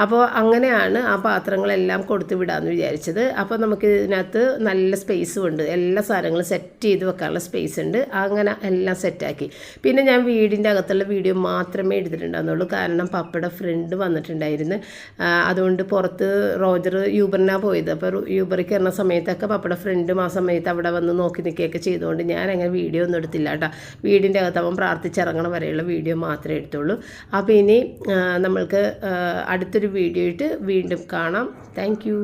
അപ്പോൾ അങ്ങനെയാണ് ആ പാത്രങ്ങളെല്ലാം കൊടുത്തു വിടാമെന്ന് വിചാരിച്ചത്. അപ്പോൾ നമുക്ക് ഇതിനകത്ത് നല്ല സ്പേസും ഉണ്ട്, എല്ലാ സാധനങ്ങളും സെറ്റ് ചെയ്ത് വെക്കാനുള്ള സ്പേസ് ഉണ്ട്. അങ്ങനെ എല്ലാം സെറ്റാക്കി. പിന്നെ ഞാൻ വീടിൻ്റെ അകത്തുള്ള വീഡിയോ മാത്രമേ എടുത്തിട്ടുണ്ടായിരുന്നുള്ളൂ. കാരണം പപ്പയുടെ ഫ്രണ്ട് വന്നിട്ടുണ്ടായിരുന്നു. അതുകൊണ്ട് പുറത്ത് റോജർ യൂബറിനാണ് പോയത്. അപ്പോൾ യൂബറിൽ കയറുന്ന സമയത്തൊക്കെ പപ്പയുടെ ഫ്രണ്ടും ആ സമയത്ത് അവിടെ വന്ന് നോക്കി നിൽക്കുകയൊക്കെ ചെയ്തുകൊണ്ട് ഞാൻ അങ്ങനെ വീഡിയോ ഒന്നും എടുത്തില്ല കേട്ടോ. വീടിൻ്റെ അകത്ത് അവൻ പ്രാർത്ഥിച്ചിറങ്ങണ വരെയുള്ള വീഡിയോ മാത്രമേ എടുത്തുള്ളൂ. അപ്പോൾ ഇനി നമ്മൾക്ക് അടുത്തൊരു വീഡിയോ ആയിട്ട് വീണ്ടും കാണാം. Thank you.